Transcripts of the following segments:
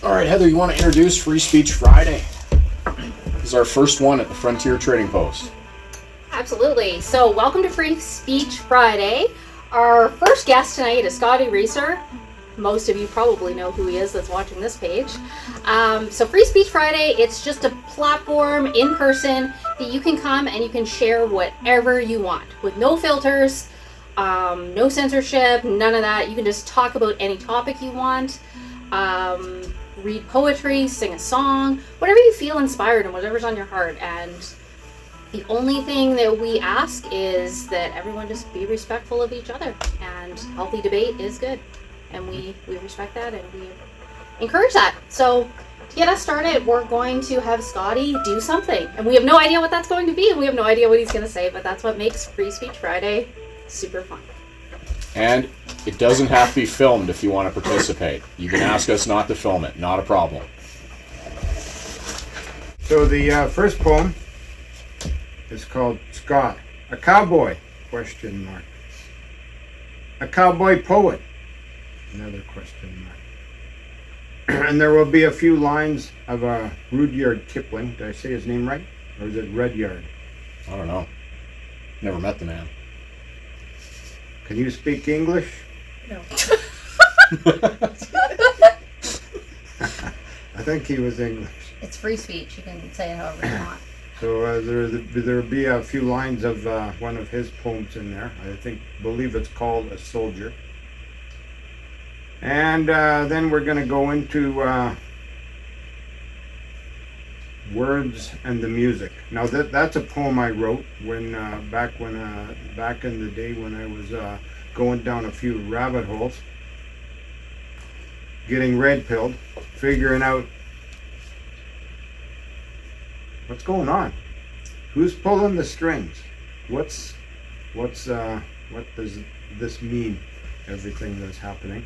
All right, Heather, you want to introduce Free Speech Friday? This is our first one at the Frontier Trading Post. Absolutely. So welcome to Free Speech Friday. Our first guest tonight is Scotty Reesor. Most of you probably know who he is that's watching this page. So Free Speech Friday, it's just a platform in person that you can come and you can share whatever you want with no filters, no censorship, none of that. You can just talk about any topic you want, read poetry, sing a song, whatever you feel inspired and whatever's on your heart. And the only thing that we ask is that everyone just be respectful of each other, and healthy debate is good. And we respect that and we encourage that. So to get us started, we're going to have Scotty do something. And we have no idea what that's going to be, and we have no idea what he's going to say, but that's what makes Free Speech Friday super fun. And it doesn't have to be filmed if you want to participate. You can ask us not to film it, not a problem. So the first poem is called Scott, a cowboy, question mark. A cowboy poet, another question mark. And there will be a few lines of Rudyard Kipling. Did I say his name right? Or is it Rudyard? I don't know. Never met the man. Can you speak English? No. I think he was English. It's free speech. You can say it however you want. So there will be a few lines of one of his poems in there. Believe it's called A Soldier. And then we're going to go into words and the music. Now that's a poem I wrote when back in the day when I was going down a few rabbit holes, getting red pilled, figuring out what's going on, who's pulling the strings, what does this mean, everything that's happening.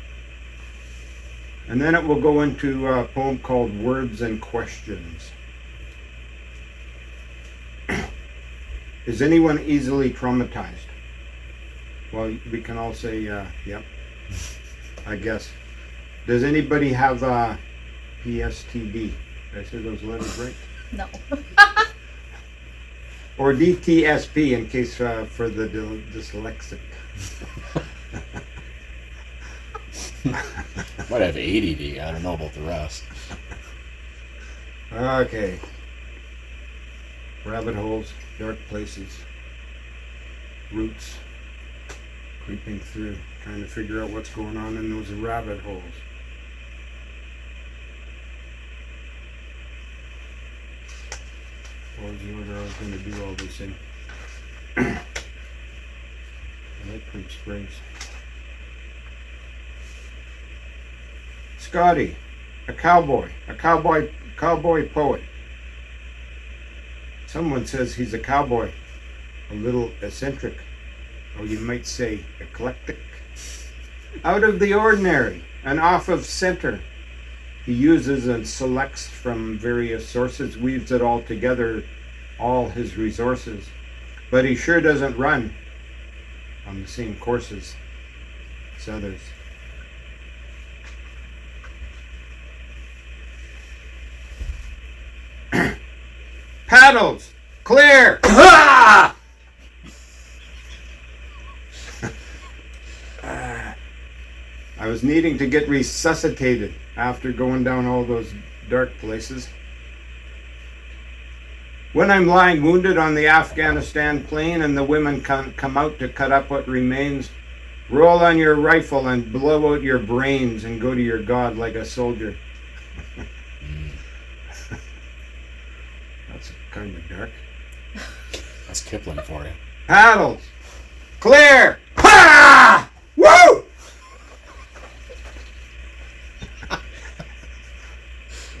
And then it will go into a poem called Words and Questions. Is anyone easily traumatized? Well, we can all say, yep, I guess. Does anybody have PSTD? Did I say those letters right? No. Or DTSP in case for the dyslexic. Might have ADD. I don't know about the rest. Okay. Rabbit holes, dark places, roots, creeping through, trying to figure out what's going on in those rabbit holes. What was the order I was going to do all these things? I like Creep Springs. Scotty, a cowboy poet. Someone says he's a cowboy, a little eccentric, or you might say eclectic. Out of the ordinary and off of center. He uses and selects from various sources, weaves it all together, all his resources. But he sure doesn't run on the same courses as others. Paddles! Clear! I was needing to get resuscitated after going down all those dark places. When I'm lying wounded on the Afghanistan plain and the women come out to cut up what remains, roll on your rifle and blow out your brains and go to your God like a soldier. That's kind of dark. That's Kipling for you. Paddles! Clear! Ha! Woo!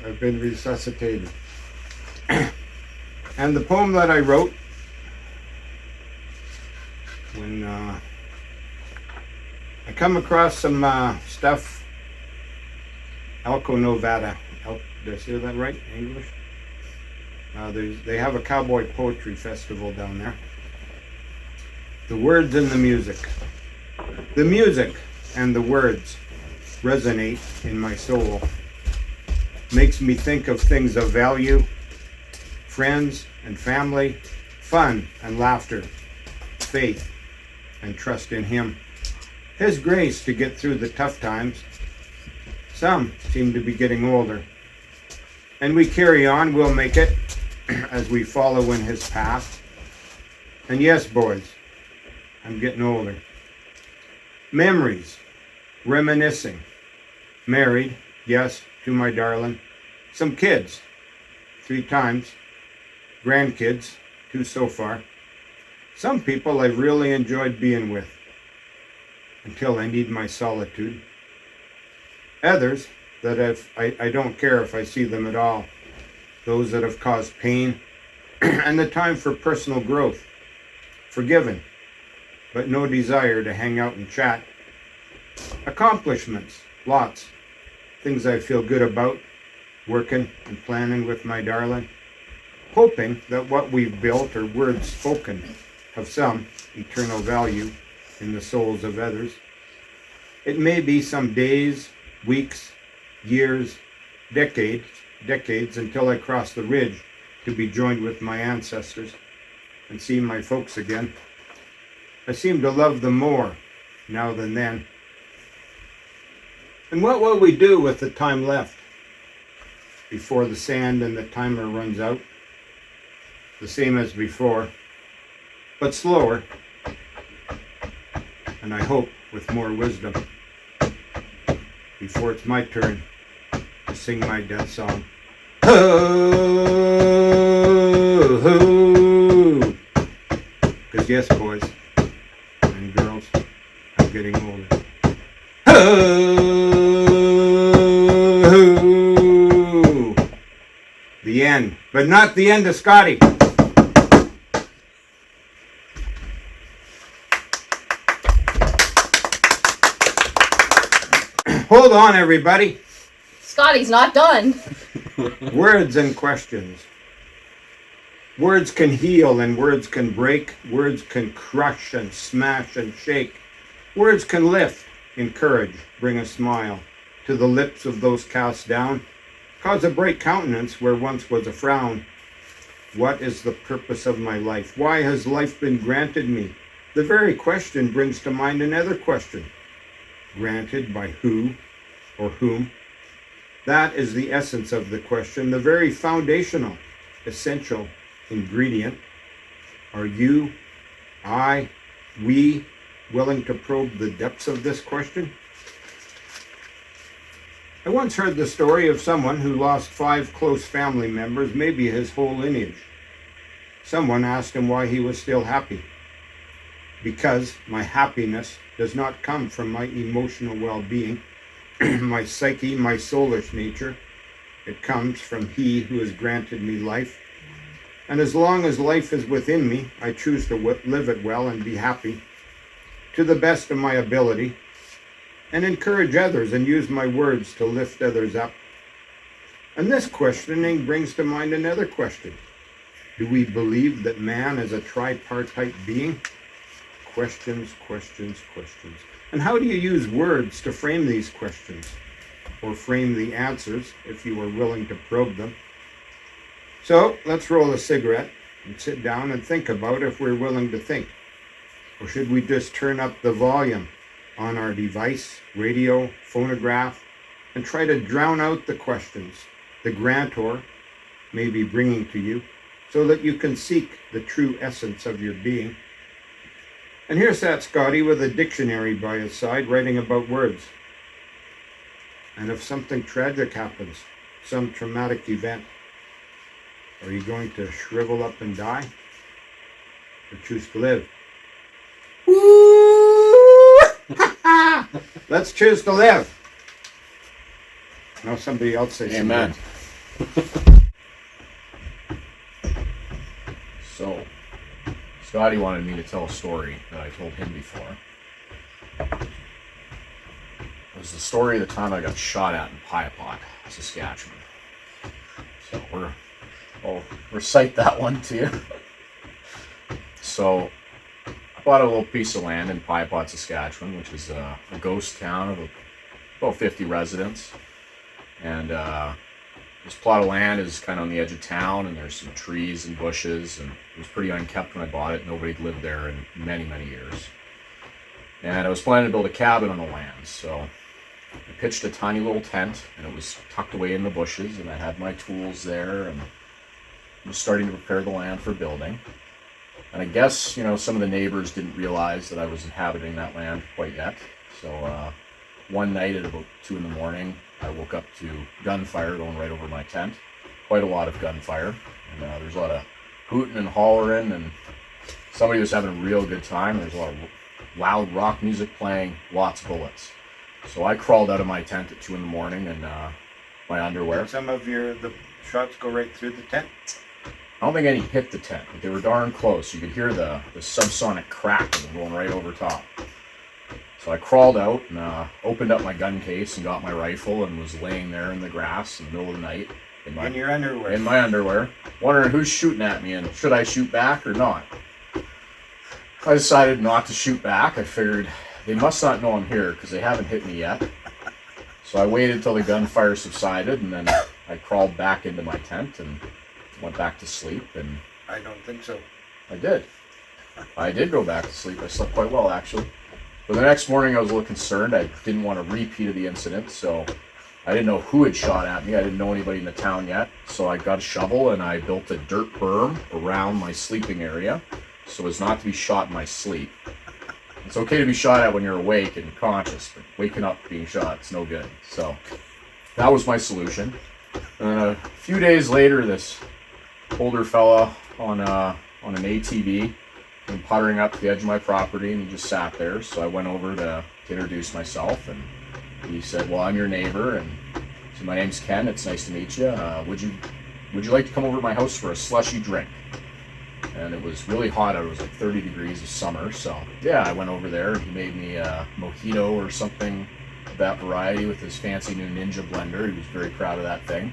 I've been resuscitated. And the poem that I wrote when I come across some stuff, Elko, Nevada. Did I say that right? English? They have a cowboy poetry festival down there. The words and the music. The music and the words resonate in my soul. makes me think of things of value, friends and family, fun and laughter, faith and trust in Him, His grace to get through the tough times. Some seem to be getting older, and we carry on, we'll make it, as we follow in His path. And yes, boys, I'm getting older. Memories, reminiscing, married, yes, to my darling, some kids, 3 times, grandkids, 2 so far. Some people I've really enjoyed being with, until I need my solitude. Others that I don't care if I see them at all. Those that have caused pain and the time for personal growth. Forgiven, but no desire to hang out and chat. Accomplishments, lots. Things I feel good about, working and planning with my darling. Hoping that what we've built or words spoken have some eternal value in the souls of others. It may be some days, weeks, years, decades until I cross the ridge to be joined with my ancestors and see my folks again. I seem to love them more now than then. And what will we do with the time left before the sand and the timer runs out? The same as before, but slower, and I hope with more wisdom, before it's my turn to sing my death song. Ho, ho. 'Cause yes, boys and girls, I'm getting older. Ho, ho. The end, but not the end of Scotty. Hold on, everybody. Scotty's not done. Words and questions. Words can heal and words can break. Words can crush and smash and shake. Words can lift, encourage, bring a smile to the lips of those cast down. Cause a bright countenance where once was a frown. What is the purpose of my life? Why has life been granted me? The very question brings to mind another question. Granted by who or whom? That is the essence of the question, the very foundational, essential ingredient. Are you, I, we willing to probe the depths of this question? I once heard the story of someone who lost 5 close family members, maybe his whole lineage. Someone asked him why he was still happy. Because my happiness does not come from my emotional well-being, my psyche, my soulish nature. It comes from He who has granted me life. And as long as life is within me, I choose to live it well and be happy to the best of my ability and encourage others and use my words to lift others up. And this questioning brings to mind another question. Do we believe that man is a tripartite being? Questions, questions, questions. And how do you use words to frame these questions? Or frame the answers, if you are willing to probe them? So, let's roll a cigarette and sit down and think about if we're willing to think. Or should we just turn up the volume on our device, radio, phonograph, and try to drown out the questions the grantor may be bringing to you, so that you can seek the true essence of your being? And here sat Scotty with a dictionary by his side, writing about words. And if something tragic happens, some traumatic event, are you going to shrivel up and die? Or choose to live? Woo! Let's choose to live. Now somebody else say something. Amen. So, Scotty wanted me to tell a story that I told him before. It was the story of the time I got shot at in Piapot, Saskatchewan. So I'll recite that one to you. So I bought a little piece of land in Piapot, Saskatchewan, which is a ghost town of about 50 residents. And This plot of land is kind of on the edge of town, and there's some trees and bushes, and it was pretty unkept when I bought it. Nobody had lived there in many, many years. And I was planning to build a cabin on the land, so I pitched a tiny little tent, and it was tucked away in the bushes, and I had my tools there, and I was starting to prepare the land for building. And I guess, you know, some of the neighbors didn't realize that I was inhabiting that land quite yet. So one night at about 2 in the morning, I woke up to gunfire going right over my tent. Quite a lot of gunfire. And there's a lot of hooting and hollering, and somebody was having a real good time. There's a lot of loud rock music playing, lots of bullets. So I crawled out of my tent at 2 in the morning in my underwear. Did some of the shots go right through the tent? I don't think any hit the tent, but they were darn close. You could hear the subsonic crackling going right over top. So I crawled out and opened up my gun case and got my rifle and was laying there in the grass in the middle of the night. In your underwear? In my underwear, wondering who's shooting at me and should I shoot back or not. I decided not to shoot back. I figured they must not know I'm here because they haven't hit me yet. So I waited till the gunfire subsided, and then I crawled back into my tent and went back to sleep. And I don't think so. I did. I did go back to sleep. I slept quite well, actually. But the next morning I was a little concerned. I didn't want a repeat of the incident, so I didn't know who had shot at me. I didn't know anybody in the town yet. So I got a shovel and I built a dirt berm around my sleeping area so as not to be shot in my sleep. It's okay to be shot at when you're awake and conscious, but waking up being shot, it's no good. So that was my solution. And then a few days later, this older fella on an ATV came puttering up to the edge of my property, and he just sat there. So I went over to introduce myself, and he said, "Well, I'm your neighbor, and so my name's Ken. It's nice to meet you. Would you like to come over to my house for a slushy drink?" And it was really hot out. It was like 30 degrees of summer. So yeah, I went over there, and he made me a mojito or something of that variety with his fancy new Ninja blender. He was very proud of that thing.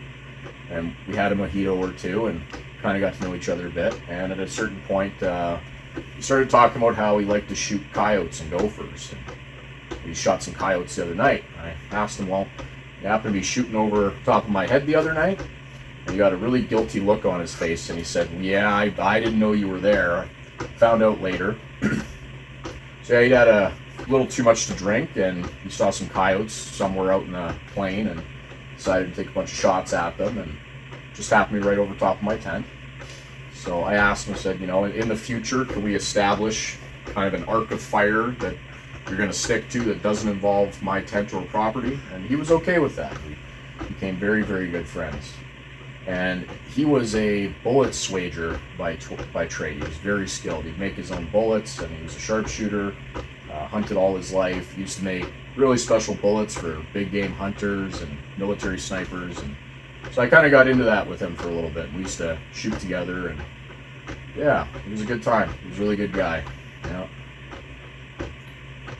And we had a mojito or two and kind of got to know each other a bit. And at a certain point, he started talking about how he liked to shoot coyotes and gophers. And he shot some coyotes the other night. I asked him, "Well, you happened to be shooting over top of my head the other night?" And he got a really guilty look on his face, and he said, "Yeah, I didn't know you were there. I found out later." So yeah, he had a little too much to drink, and he saw some coyotes somewhere out in the plain and decided to take a bunch of shots at them, and just happened to be right over top of my tent. So I asked him, I said, "You know, in the future, can we establish kind of an arc of fire that you're going to stick to that doesn't involve my tent or property?" And he was okay with that. We became very, very good friends. And he was a bullet swager by trade. He was very skilled. He'd make his own bullets, and he was a sharpshooter, hunted all his life. He used to make really special bullets for big game hunters and military snipers. And so I kind of got into that with him for a little bit. We used to shoot together, and yeah, it was a good time. He was a really good guy. You know?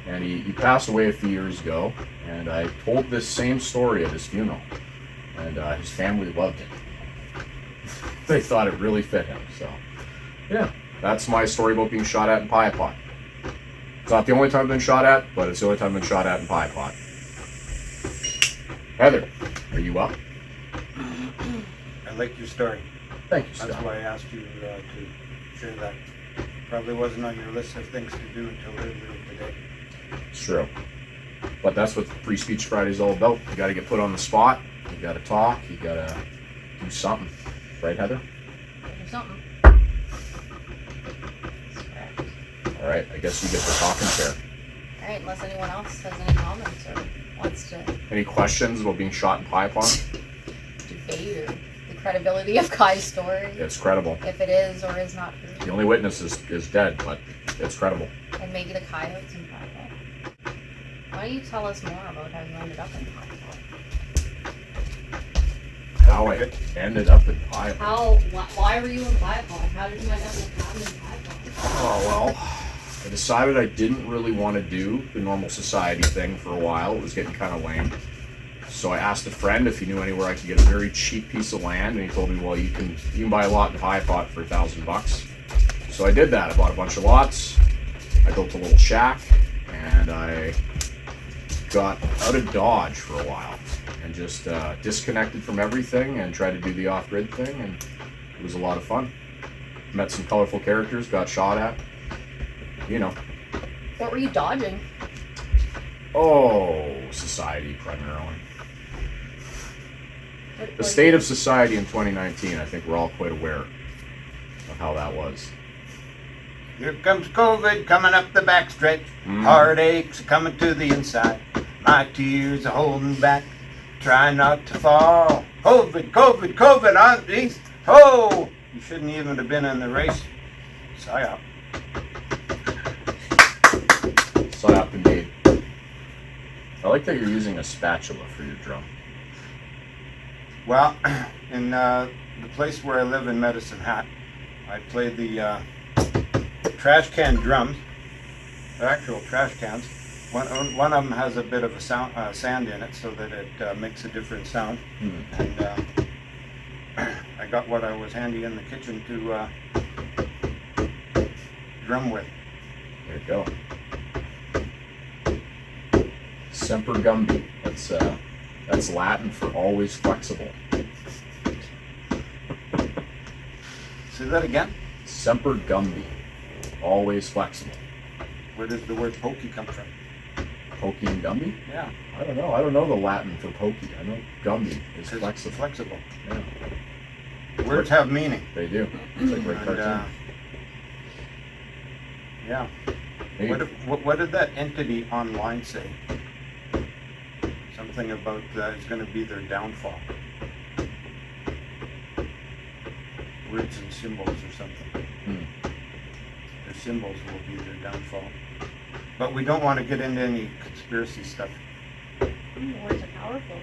And he passed away a few years ago, and I told this same story at his funeral, and his family loved it. They thought it really fit him. So yeah, that's my story about being shot at in Piapot. It's not the only time I've been shot at, but it's the only time I've been shot at in Piapot. Heather, are you up? I like your story. Thank you, Scott. That's why I asked you to share that. Probably wasn't on your list of things to do until earlier today. It's true. But that's what Free Speech Friday is all about. You got to get put on the spot. You got to talk. You got to do something. Right, Heather? Do something. All right. I guess you get the talking chair. All right, unless anyone else has any comments or wants to Any questions about being shot in Piapot? debate or the credibility of Kai's story, It's credible. if it is or is not true, The only witness is dead, but it's credible. and maybe the coyotes in Piapot. Why don't you tell us more about how you ended up in Piapot? How I ended up in Piapot. Why were you in Piapot? How did you end up in a cabin in Piapot? Oh, well, I decided I didn't really want to do the normal society thing for a while. It was getting kind of lame. So I asked a friend if he knew anywhere I could get a very cheap piece of land, and he told me, well, you can buy a lot in Piapot for $1,000. So I did that. I bought a bunch of lots. I built a little shack, and I got out of Dodge for a while. and just disconnected from everything and tried to do the off-grid thing, and it was a lot of fun. Met some colorful characters, got shot at. You know. What were you dodging? Oh, society primarily. The state of society in 2019, I think we're all quite aware of how that was. Here comes COVID coming up the backstretch. Heartaches coming to the inside. My tears are holding back. Try not to fall. COVID, COVID, COVID on these. Oh, you shouldn't even have been in the race. Psyop. Psyop indeed. I like that you're using a spatula for your drum. Well, in the place where I live in Medicine Hat, I play the trash can drums. They're actual trash cans. One of them has a bit of a sand in it, so that it makes a different sound. And I got what I was handy in the kitchen to drum with. There you go. Semper Gumby. That's Latin for always flexible. Say that again? Semper Gumby. Always flexible. Where does the word pokey come from? Pokey and Gumby? Yeah. I don't know. I don't know the Latin for pokey. I know Gumby is 'Cause flexible. it's flexible. Yeah. Words have meaning. They do. It's like a great And, cartoon. yeah. Hey, What did that entity online say? Something about it's going to be their downfall. Words and symbols or something. Their symbols will be their downfall. But we don't want to get into any conspiracy stuff. Words are powerful.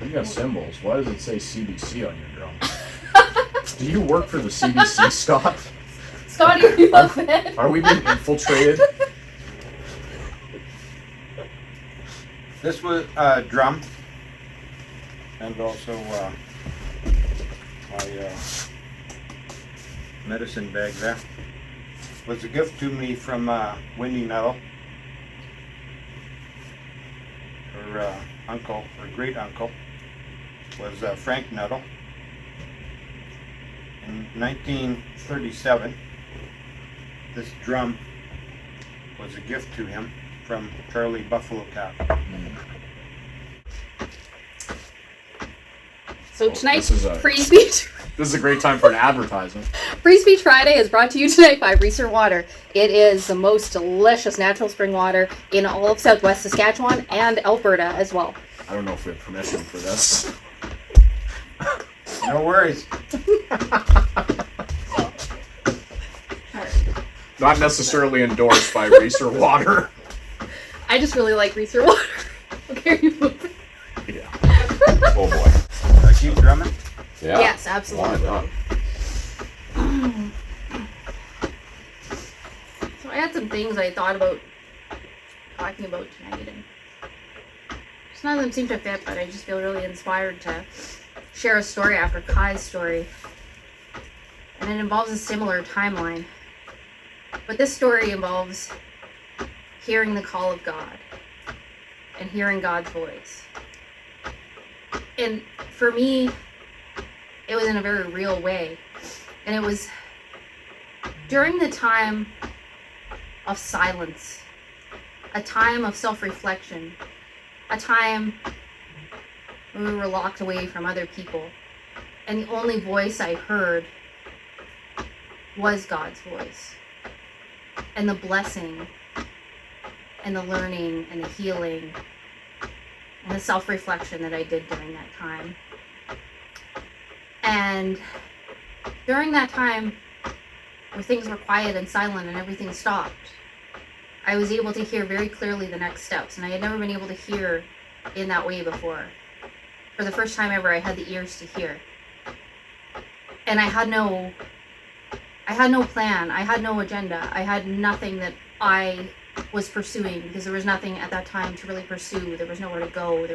You got symbols. Why does it say CBC on your drum? Do you work for the CBC, Scott? Scotty, are you a fan? Are we being infiltrated? This was drum, and also my medicine bag there. Was a gift to me from Wendy Nettle, her uncle, her great uncle, was Frank Nettle. In 1937, this drum was a gift to him from Charlie Buffalo Cap. So tonight's this is a- free speech. This is a great time for an advertisement. Free Speech Friday is brought to you tonight by Reesor Water. It is the most delicious natural spring water in all of Southwest Saskatchewan and Alberta as well. I don't know if we have permission for this. No worries. Not necessarily endorsed by Reesor Water. I just really like Reesor Water. Okay, you moving? Yeah. Oh boy. I keep drumming. Yeah. Yes, absolutely. Why not? So I had some things I thought about talking about tonight, and just none of them seem to fit, but I just feel really inspired to share a story after Kai's story. And it involves a similar timeline. But this story involves hearing the call of God and hearing God's voice. And for me, it was in a very real way. And it was during the time of silence, a time of self-reflection, a time when we were locked away from other people. And the only voice I heard was God's voice. And the blessing, and the learning, and the healing, and the self-reflection that I did during that time. And during that time, where things were quiet and silent and everything stopped, I was able to hear very clearly the next steps, and I had never been able to hear in that way before. For the first time ever, I had the ears to hear. And I had no plan, I had no agenda, I had nothing that I was pursuing, because there was nothing at that time to really pursue, there was nowhere to go,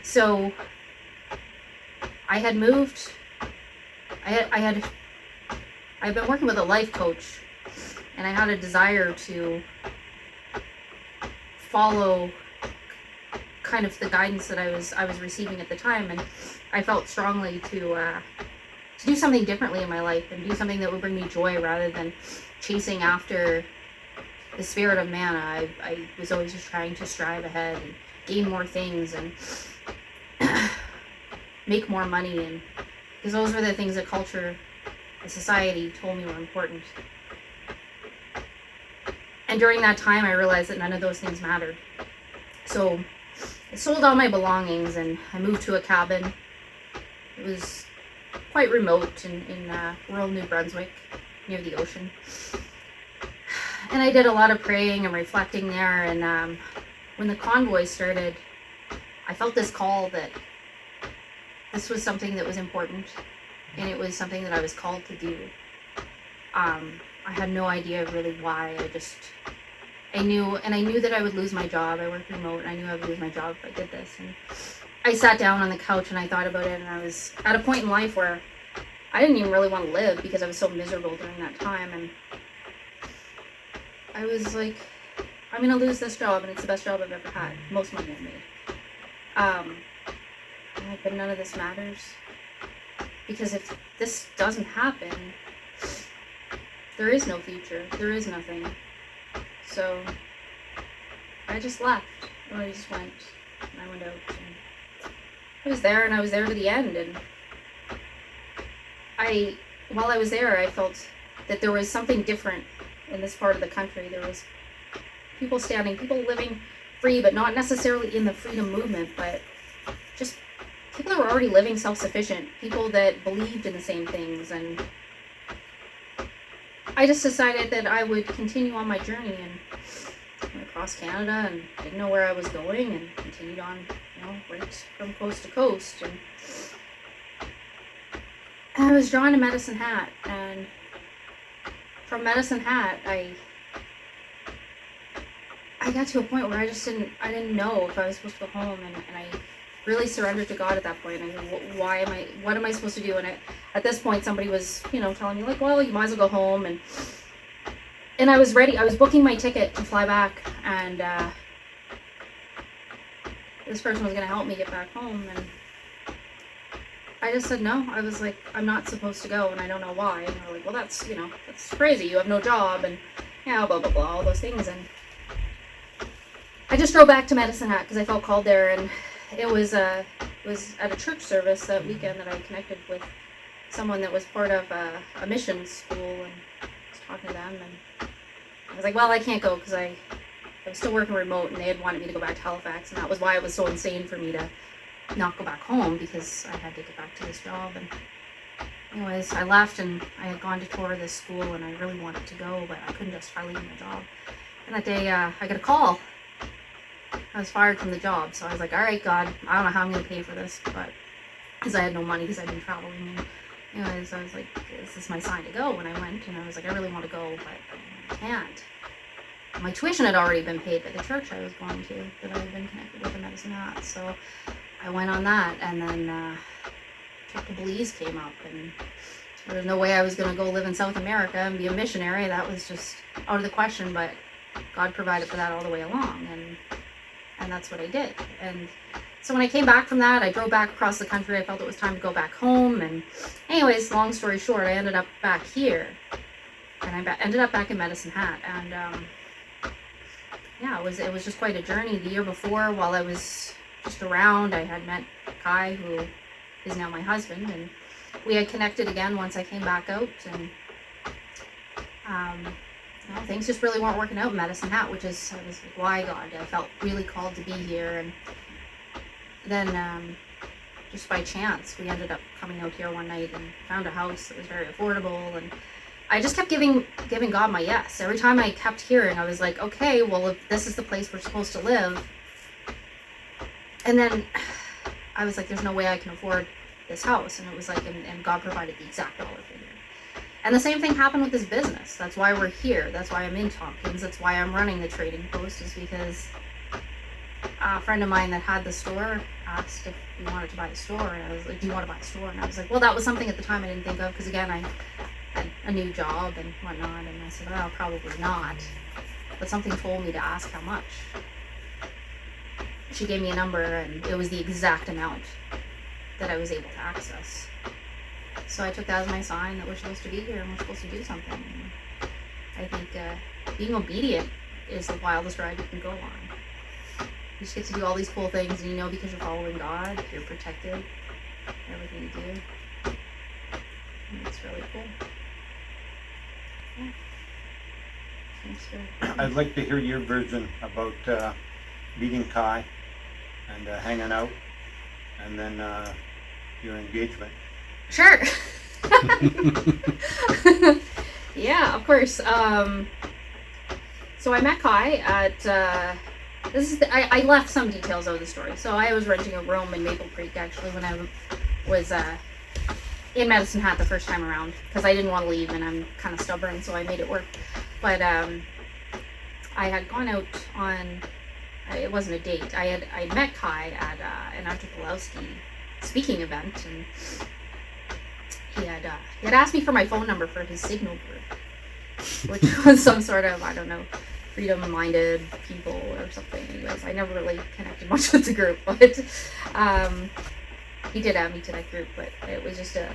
so I had moved, I've been working with a life coach, and I had a desire to follow kind of the guidance that I was receiving at the time, and I felt strongly to do something differently in my life and do something that would bring me joy rather than chasing after the spirit of manna. I was always just trying to strive ahead and gain more things and make more money, and because those were the things that culture, the society told me were important. And during that time, I realized that none of those things mattered. So I sold all my belongings and I moved to a cabin. It was quite remote in rural New Brunswick, near the ocean. And I did a lot of praying and reflecting there. And when the convoy started, I felt this call that this was something that was important, and it was something that I was called to do. I had no idea really why. I knew that I would lose my job. I worked remote, and I knew I would lose my job if I did this. And I sat down on the couch and I thought about it, and I was at a point in life where I didn't even really want to live because I was so miserable during that time. And I was like, I'm going to lose this job, and it's the best job I've ever had. Most money I've made. But none of this matters. Because if this doesn't happen, there is no future. There is nothing. So I just left. Or I just went. And I went out. And I was there, and I was there to the end. And while I was there, I felt that there was something different in this part of the country. There was people living free, but not necessarily in the freedom movement, but just people that were already living self-sufficient, people that believed in the same things. And I just decided that I would continue on my journey and went across Canada and didn't know where I was going, and continued on, right from coast to coast. And I was drawn to Medicine Hat, and from Medicine Hat, I got to a point where I didn't know if I was supposed to go home, and I really surrendered to God at that point. I said, what am I supposed to do? And at this point, somebody was, telling me like, well, you might as well go home. And I was ready. I was booking my ticket to fly back, and this person was going to help me get back home. And I just said no. I was like, I'm not supposed to go, and I don't know why. And they're like, well, that's crazy. You have no job, and blah, blah, blah, all those things. And I just drove back to Medicine Hat because I felt called there. And it was at a church service that weekend that I connected with someone that was part of a mission school, and I was talking to them, and I was like, well, I can't go because I was still working remote, and they had wanted me to go back to Halifax, and that was why it was so insane for me to not go back home, because I had to get back to this job. And anyways, I left, and I had gone to tour this school, and I really wanted to go, but I couldn't justify leaving my job. And that day, I got a call. I was fired from the job, so I was like, all right, God, I don't know how I'm going to pay for this, but because I had no money because I'd been traveling. And anyways, I was like, is this my sign to go? And I went, and I was like, I really want to go, but I can't. My tuition had already been paid by the church I was going to, that I had been connected with the Medicine Hat, so I went on that. And then Trip to Belize came up, and there was no way I was going to go live in South America and be a missionary. That was just out of the question, but God provided for that all the way along, and that's what I did. And so when I came back from that, I drove back across the country. I felt it was time to go back home. And anyways, long story short, I ended up back here, and I ended up back in Medicine Hat. And yeah, it was just quite a journey. The year before, while I was just around, I had met Kai, who is now my husband, and we had connected again once I came back out. And things just really weren't working out in Medicine Hat, which is, I was like, why, God? I felt really called to be here. And then just by chance, we ended up coming out here one night and found a house that was very affordable. And I just kept giving God my yes. Every time I kept hearing, I was like, okay, well, if this is the place we're supposed to live. And then I was like, there's no way I can afford this house. And it was like, and God provided the exact dollar figure. And the same thing happened with this business. That's why we're here. That's why I'm in Tompkins. That's why I'm running the Trading Post, is because a friend of mine that had the store asked if we wanted to buy the store. And I was like, do you want to buy a store? And I was like, well, that was something at the time I didn't think of, because again, I had a new job and whatnot. And I said, well, probably not. But something told me to ask how much. she gave me a number, and it was the exact amount that I was able to access. So I took that as my sign that we're supposed to be here and we're supposed to do something. And I think being obedient is the wildest ride you can go on. You just get to do all these cool things, and you know, because you're following God, you're protected. Everything you do. And it's really cool. Yeah. Thanks for... I'd like to hear your version about meeting Kai and hanging out, and then your engagement. Sure. Yeah, of course. So I met Kai at I left some details of the story. So I was renting a room in Maple Creek actually when I was in Medicine Hat the first time around, because I didn't want to leave and I'm kind of stubborn, so I made it work. But I had gone out on, it wasn't a date. I met Kai at an Archipelowski speaking event, and he had asked me for my phone number for his signal group, which was some sort of, I don't know, freedom-minded people or something. Anyways, I never really connected much with the group, but he did add me to that group, but it was just a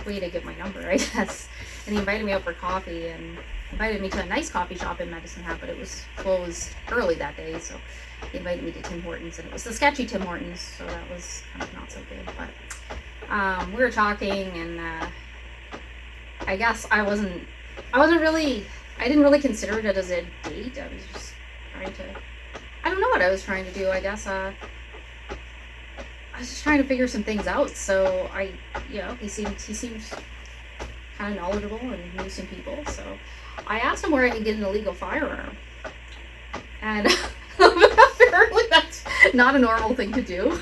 way to get my number, I guess. And he invited me out for coffee, and invited me to a nice coffee shop in Medicine Hat, but it was closed early that day, so he invited me to Tim Hortons, and it was the sketchy Tim Hortons, so that was kind of not so good. But we were talking, and I guess I didn't really consider it as a date. I was just trying to, I don't know what I was trying to do. I guess I was just trying to figure some things out. So he seemed kind of knowledgeable and knew some people. So I asked him where I could get an illegal firearm, and apparently that's not a normal thing to do.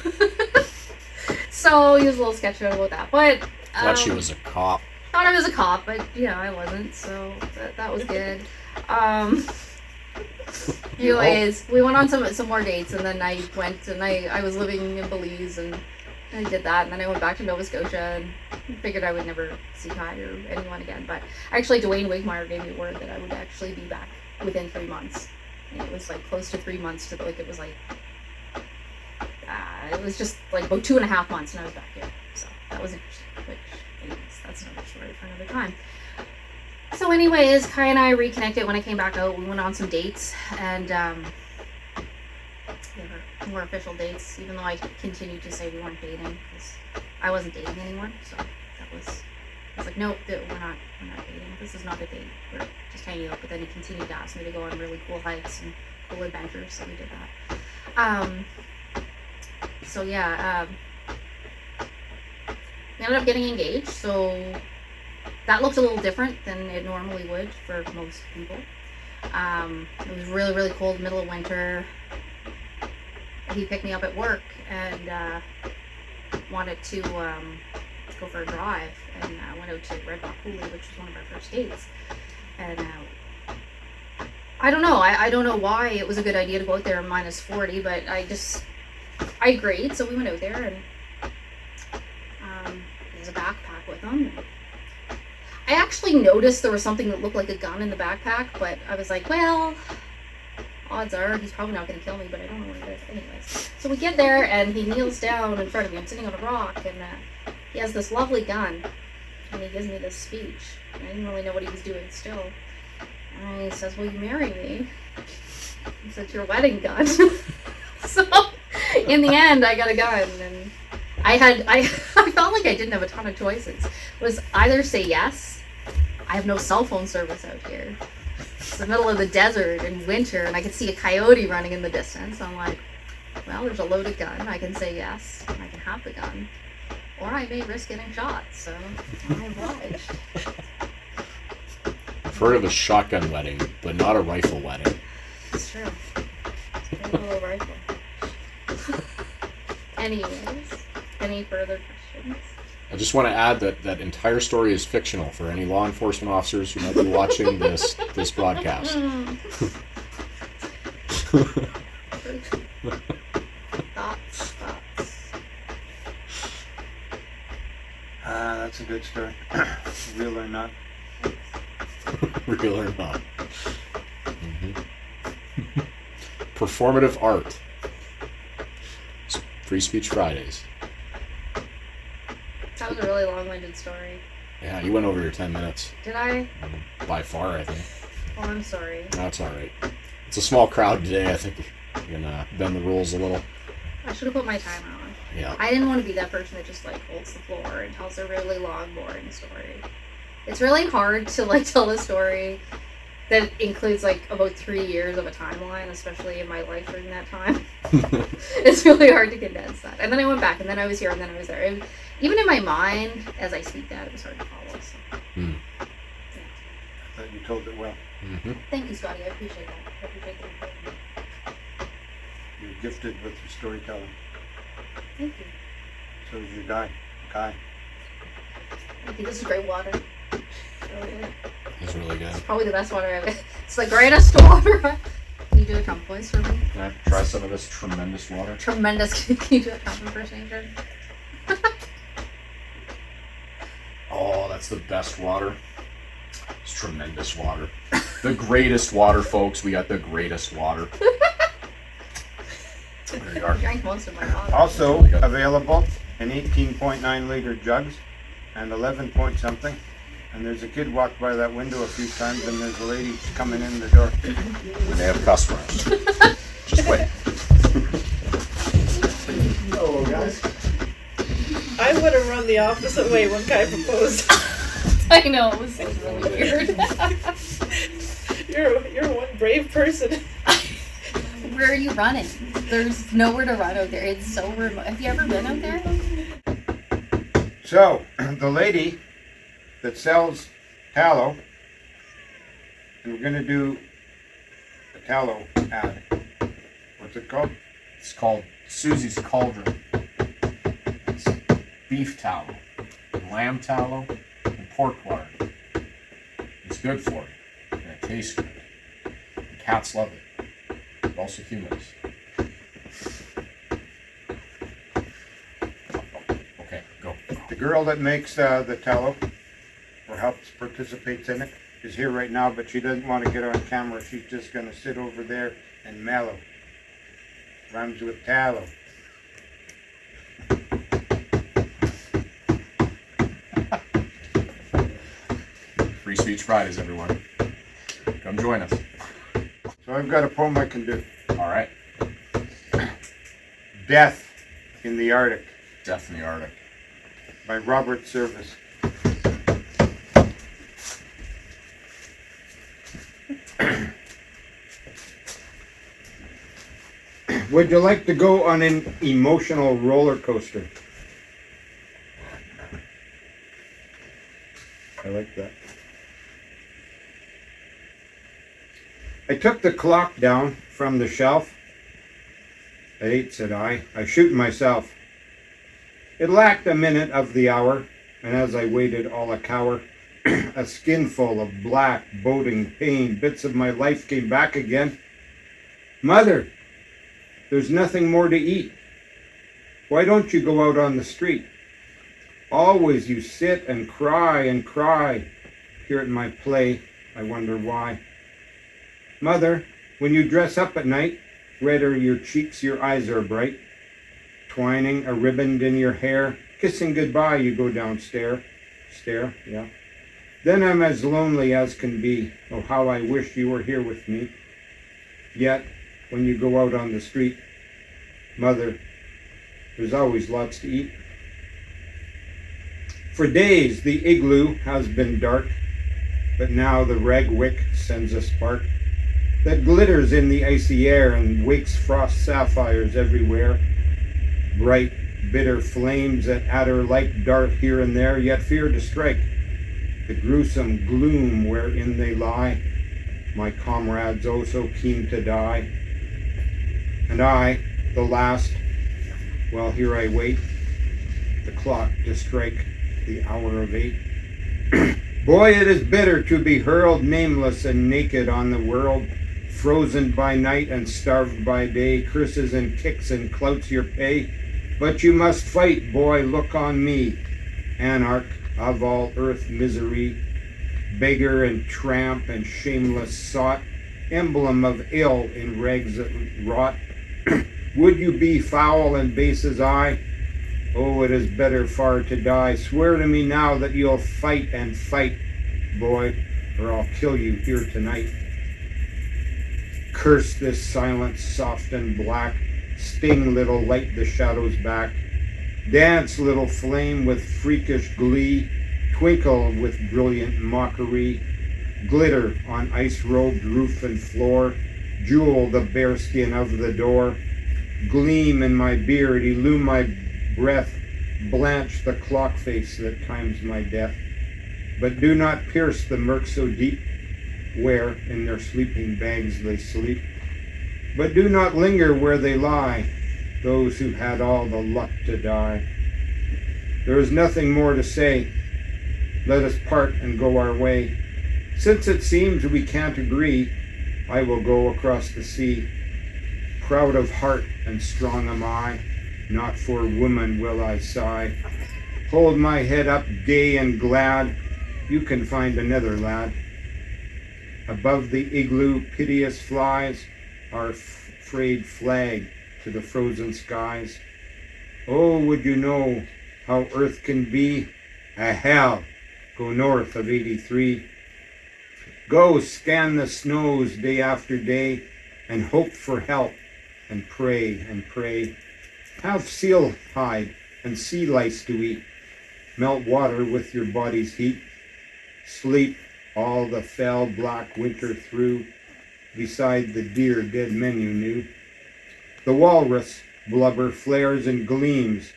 So he was a little sketched out about that, but Thought she was a cop. Thought I was a cop, but I wasn't, so that was good. Anyways, we went on some more dates, and then I went, and I was living in Belize, and I did that, and then I went back to Nova Scotia, and figured I would never see Kai or anyone again. But actually, Dwayne Wigmeyer gave me word that I would actually be back within 3 months. And it was like close to 3 months to it was just like about 2.5 months, and I was back here. So that was interesting. Which, anyways, that's another story for another time. So anyways, Kai and I reconnected when I came back out. We went on some dates, and they were more official dates, even though I continued to say we weren't dating, because I wasn't dating anyone. So I was like, nope, we're not dating. This is not a date. We're just hanging out. But then he continued to ask me to go on really cool hikes and cool adventures, so we did that. We ended up getting engaged, so that looked a little different than it normally would for most people. It was really, really cold, middle of winter. He picked me up at work and wanted to go for a drive, and went out to Red Rock Coulee, which was one of our first dates. And I don't know. I don't know why it was a good idea to go out there minus 40, but I agreed. So we went out there, and he has a backpack with him. I actually noticed there was something that looked like a gun in the backpack, but I was like, well, odds are he's probably not going to kill me, but I don't know what it is. Anyways, so we get there, and he kneels down in front of me. I'm sitting on a rock, and he has this lovely gun, and he gives me this speech. And I didn't really know what he was doing still. And he says, will you marry me? He said, your wedding gun. So in the end, I got a gun, and I felt like I didn't have a ton of choices. It was either say yes. I have no cell phone service out here. It's the middle of the desert in winter, and I could see a coyote running in the distance. I'm like, well, there's a loaded gun. I can say yes, and I can have the gun. Or I may risk getting shot, so I'm obliged. I've heard of a shotgun wedding, but not a rifle wedding. It's true. It's a little rifle. Anyways, any further questions? I just want to add that entire story is fictional for any law enforcement officers who might be watching this broadcast. Thoughts? That's a good story. Real or not. Real or not. Mm-hmm. Performative art. Free Speech Fridays. That was a really long-winded story. Yeah, you went over your 10 minutes. Did I? By far, I think. Oh, I'm sorry. That's all right. It's a small crowd today. I think you can bend the rules a little. I should have put my timer on. Yeah. I didn't want to be that person that just like holds the floor and tells a really long, boring story. It's really hard to like tell a story that includes like about 3 years of a timeline, especially in my life during that time. It's really hard to condense that. And then I went back, and then I was here, and then I was there. Even in my mind, as I speak that, it was hard to follow. So. Mm. I thought you told it well. Mm-hmm. Thank you, Scotty. I appreciate that. I appreciate the encouragement. You're gifted with your storytelling. Thank you. So is your guy, Kai. Thank you. This is great water. Really good. It's really good. It's probably the best water I've. It's the greatest water. Can you do a Trump voice for me? Can I try some of this tremendous water? Tremendous. Can you do a Trump impersonation? Oh, that's the best water. It's tremendous water. The greatest water, folks. We got the greatest water. There you are. I drank most of my water. Also Really good. available in 18.9 liter jugs and 11 point something. And there's a kid walked by that window a few times, and there's a lady coming in the door. We may have customers. Just wait. Hello, guys. I would have run the opposite way when Kai proposed. I know, it was really weird. You're one brave person. Where are you running? There's nowhere to run out there. It's so remote. Have you ever been out there? So, the lady that sells tallow, and we're going to do a tallow ad. What's it called? It's called Susie's Cauldron. It's beef tallow, and lamb tallow, and pork lard. It's good for you, and it tastes good. And cats love it, but also humans. Okay, go. The girl that makes the tallow, or helps participates in it, is here right now, but she doesn't want to get on camera. She's just going to sit over there and mellow. Rhymes with tallow. Free Speech Fridays, everyone. Come join us. So I've got a poem I can do. All right. Death in the Arctic Death in the Arctic. by Robert Service. Would you like to go on an emotional roller coaster? I like that. I took the clock down from the shelf. At 8, said I. I shoot myself. It lacked a minute of the hour, and as I waited all a cower, a skinful of black, boding pain, bits of my life came back again. Mother, there's nothing more to eat. Why don't you go out on the street? Always you sit and cry and cry. Here at my play, I wonder why. Mother, when you dress up at night, red are your cheeks, your eyes are bright. Twining a ribbon in your hair, kissing goodbye, you go downstairs. Stare, yeah. Then I'm as lonely as can be. Oh, how I wish you were here with me. Yet, when you go out on the street, Mother, there's always lots to eat. For days the igloo has been dark, but now the rag wick sends a spark that glitters in the icy air and wakes frost sapphires everywhere. Bright, bitter flames that adder like dart here and there, yet fear to strike the gruesome gloom wherein they lie, my comrades oh so keen to die. And I, the last, well here I wait, the clock to strike the hour of 8. Boy, it is bitter to be hurled nameless and naked on the world, frozen by night and starved by day, curses and kicks and clouts your pay. But you must fight, boy, look on me, anarch of all earth misery, beggar and tramp and shameless sot, emblem of ill in rags that rot. Would you be foul and base as I? Oh, it is better far to die. Swear to me now that you'll fight and fight, boy, or I'll kill you here tonight. Curse this silence soft and black. Sting, little light, the shadows back. Dance, little flame, with freakish glee. Twinkle with brilliant mockery. Glitter on ice-robed roof and floor. Jewel the bearskin of the door. Gleam in my beard, illume my breath. Blanch the clock face that times my death. But do not pierce the murk so deep, where in their sleeping bags they sleep. But do not linger where they lie, those who had all the luck to die. There is nothing more to say. Let us part and go our way. Since it seems we can't agree, I will go across the sea. Proud of heart and strong am I, not for woman will I sigh. Hold my head up gay and glad, you can find another lad. Above the igloo piteous flies our frayed flag to the frozen skies. Oh, would you know how earth can be a hell? Go north of 83. Go scan the snows day after day and hope for help and pray and pray. Have seal hide and sea lice to eat. Melt water with your body's heat. Sleep all the fell black winter through beside the dear dead men you knew. The walrus blubber flares and gleams.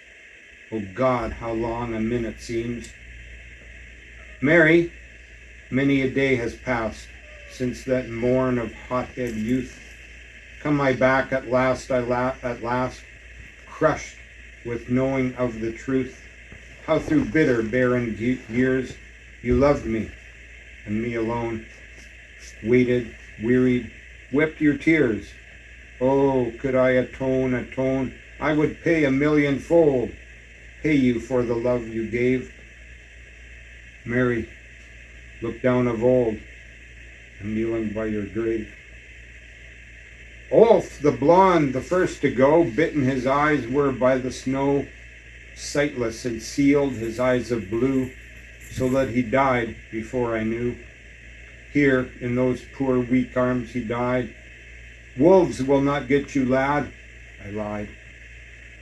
Oh God, how long a minute seems. Mary, many a day has passed since that morn of hothead youth. Come I back at last, at last, crushed with knowing of the truth. How through bitter, barren years you loved me, and me alone. Waited, wearied, wept your tears. Oh, could I atone, I would pay 1,000,000-fold, pay you for the love you gave. Mary, look down of old, I'm kneeling by your grave. Ulf, the blonde, the first to go, bitten his eyes were by the snow, sightless and sealed, his eyes of blue, so that he died before I knew. Here, in those poor weak arms he died. Wolves will not get you, lad, I lied.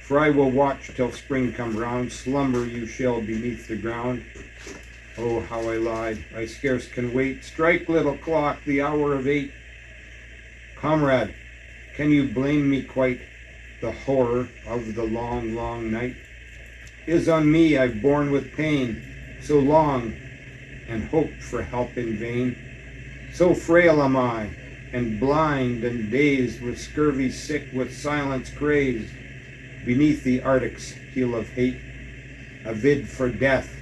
For I will watch till spring come round, slumber you shall beneath the ground. Oh, how I lied, I scarce can wait. Strike, little clock, the hour of 8. Comrade, can you blame me quite? The horror of the long, long night is on me I've borne with pain so long, and hoped for help in vain. So frail am I, and blind and dazed, with scurvy sick, with silence crazed, beneath the Arctic's heel of hate, avid for death,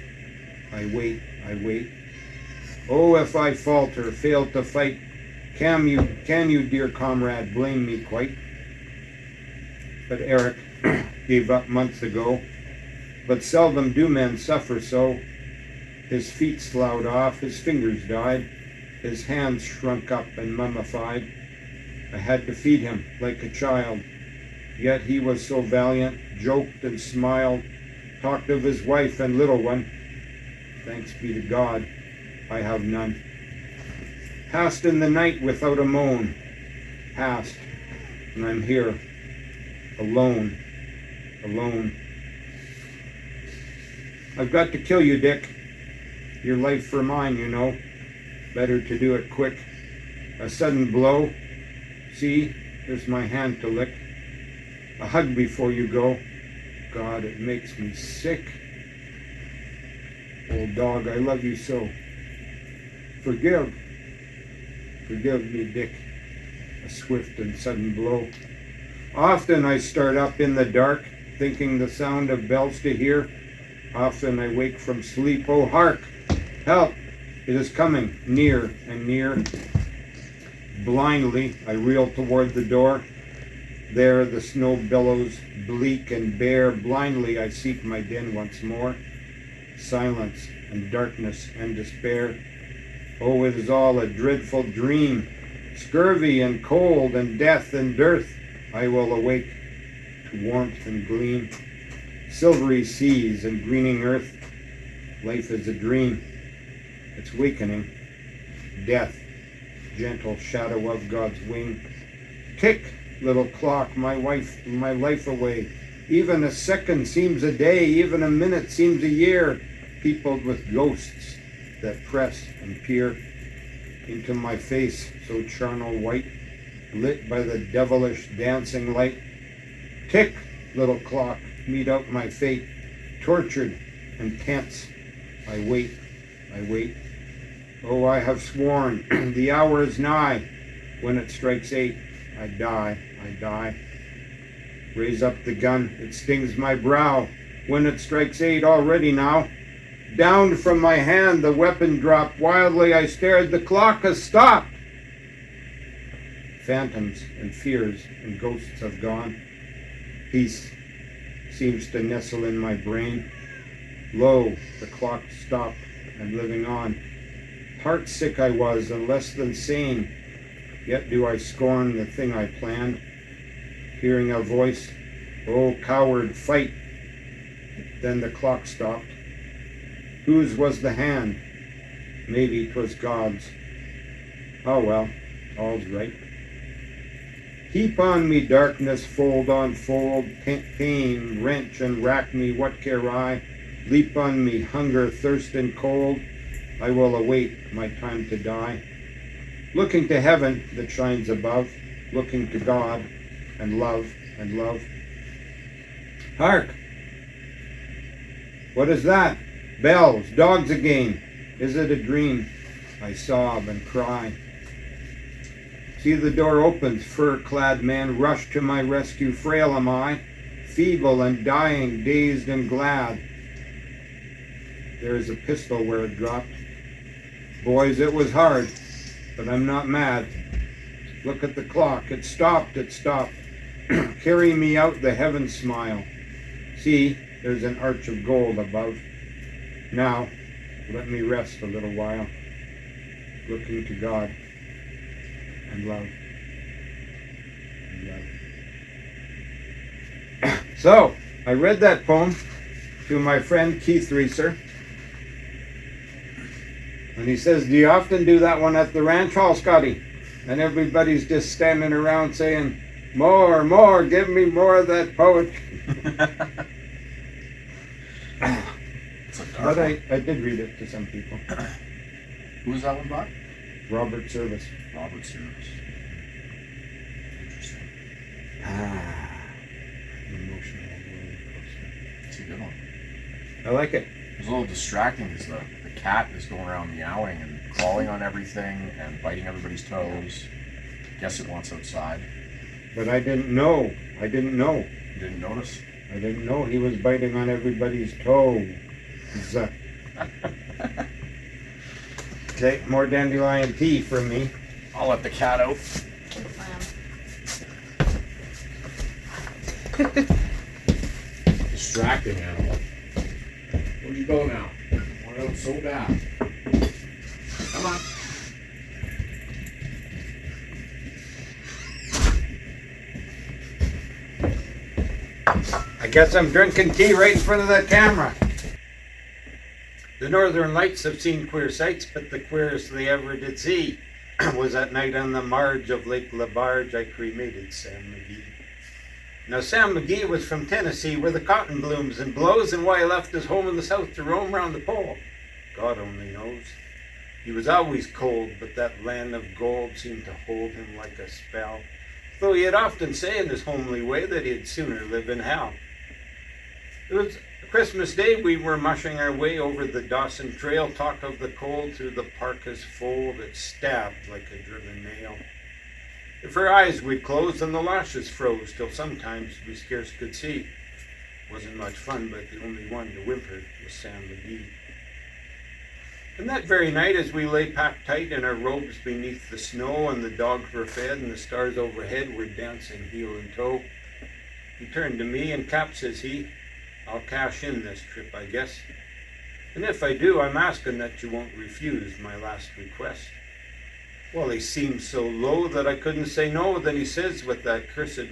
I wait, I wait. Oh, if I falter, fail to fight, can you, dear comrade, blame me quite? But Eric gave up months ago, but seldom do men suffer so. His feet sloughed off, his fingers died, his hands shrunk up and mummified. I had to feed him like a child, yet he was so valiant, joked and smiled, talked of his wife and little one. Thanks be to God, I have none. Passed in the night without a moan, passed, and I'm here, alone, alone. I've got to kill you, Dick. Your life for mine, you know. Better to do it quick. A sudden blow. See, there's my hand to lick. A hug before you go. God, it makes me sick. Old dog, I love you so. Forgive me, Dick. A swift and sudden blow. Often I start up in the dark, thinking the sound of bells to hear. Often I wake from sleep. Oh, hark! Help! It is coming, near and near. Blindly I reel toward the door. There the snow billows, bleak and bare. Blindly I seek my den once more. Silence and darkness and despair. Oh, it is all a dreadful dream. Scurvy and cold and death and dearth. I will awake to warmth and gleam, silvery seas and greening earth. Life is a dream, it's wakening, death, gentle shadow of God's wing. Tick, little clock, my life away. Even a second seems a day, even a minute seems a year, peopled with ghosts that press and peer into my face, so charnel white, lit by the devilish dancing light. Tick, little clock, mete out my fate, tortured and tense. I wait, I wait. Oh, I have sworn, the hour is nigh. When it strikes 8, I die, I die. Raise up the gun, it stings my brow. When it strikes 8 already now. Down from my hand the weapon dropped. Wildly I stared, the clock has stopped. Phantoms and fears and ghosts have gone. Peace seems to nestle in my brain. Lo, the clock stopped, I'm living on. Heart sick I was and less than sane. Yet do I scorn the thing I planned. Hearing a voice, oh coward, fight. Then the clock stopped. Whose was the hand? Maybe 'twas God's. Oh well, all's right. Heap on me darkness, fold on fold, pain, wrench and rack me, what care I? Leap on me, hunger, thirst and cold, I will await my time to die. Looking to heaven that shines above, looking to God and love and love. Hark! What is that? Bells, dogs again. Is it a dream? I sob and cry. See the door opens, fur-clad man rush to my rescue. Frail am I, feeble and dying, dazed and glad. There is a pistol where it dropped. Boys, it was hard, but I'm not mad. Look at the clock, it stopped, it stopped. Carry me out, the heavens smile. See, there's an arch of gold above. Now, let me rest a little while, looking to God and love. And love. So, I read that poem to my friend Keith Reesor. And he says, do you often do that one at the ranch hall, Scotty? And everybody's just standing around saying, more, more, give me more of that poetry. But I did read it to some people. Who was that one by? Robert Service. Robert Service. Interesting. Emotional roller coaster. It's a good one. I like it. It's a little distracting because the cat is going around meowing and crawling on everything and biting everybody's toes. Guess it wants outside. But I didn't know. You didn't notice? I didn't know he was biting on everybody's toes. Okay, more dandelion tea from me. I'll let the cat out. Distracting animal. Where'd you go now? I want out so bad. Come on. I guess I'm drinking tea right in front of that camera. The Northern Lights have seen queer sights, but the queerest they ever did see was that night on the marge of Lake LaBarge I cremated Sam McGee. Now Sam McGee was from Tennessee, where the cotton blooms and blows, and why he left his home in the south to roam round the pole, God only knows. He was always cold, but that land of gold seemed to hold him like a spell, though he'd often say in his homely way that he'd sooner live in hell. It was Christmas Day, we were mushing our way over the Dawson Trail, talk of the cold through the parka's fold, it stabbed like a driven nail. If her eyes we'd closed and the lashes froze, till sometimes we scarce could see. Wasn't much fun, but the only one to whimper was Sam McGee. And that very night, as we lay packed tight in our robes beneath the snow, and the dogs were fed and the stars overhead were dancing heel and toe, he turned to me, and Cap, says he, I'll cash in this trip, I guess. And if I do, I'm asking that you won't refuse my last request. Well, he seemed so low that I couldn't say no. Then he says with that cursed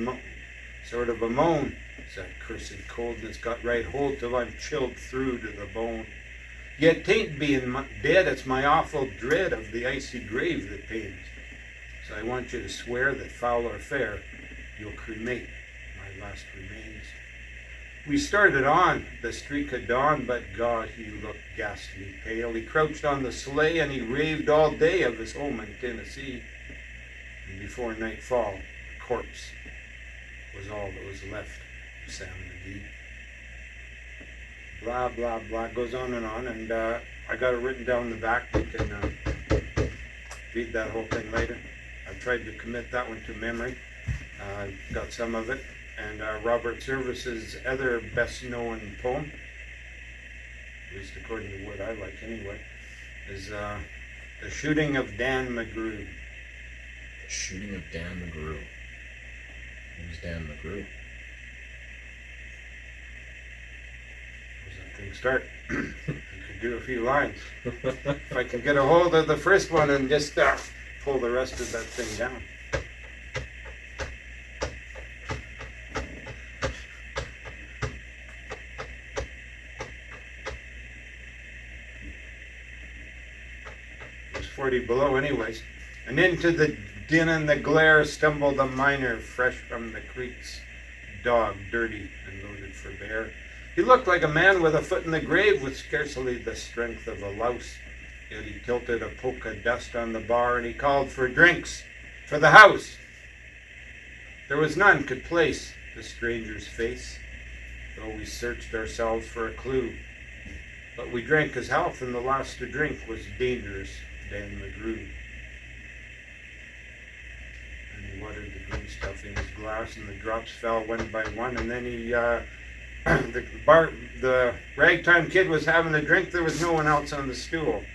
sort of a moan, It's that cursed coldness got right hold till I'm chilled through to the bone. Yet 'tain't being dead, it's my awful dread of the icy grave that pains. So I want you to swear that foul or fair, you'll cremate my last remains. We started on the streak of dawn, but God, he looked ghastly pale. He crouched on the sleigh and he raved all day of his home in Tennessee. And before nightfall, a corpse was all that was left of Sam McGee. Blah, blah, blah, goes on, and I got it written down in the back. You can read that whole thing later. I tried to commit that one to memory. Got some of it. And Robert Service's other best-known poem, at least according to what I like anyway, is The Shooting of Dan McGrew. The Shooting of Dan McGrew. Who's Dan McGrew? How's that thing start? You could do a few lines. If I can get a hold of the first one and just pull the rest of that thing down. It was 40 below anyways. And into the din and the glare stumbled a miner fresh from the creek's dog, dirty and loaded for bear. He looked like a man with a foot in the grave, with scarcely the strength of a louse. Yet he tilted a poke of dust on the bar, and he called for drinks for the house. There was none could place the stranger's face, though we searched ourselves for a clue. But we drank his health, and the last to drink was dangerous Dan McGrew. And he watered the green stuff in his glass, and the drops fell one by one, and then he the ragtime kid was having a drink. There was no one else on the stool.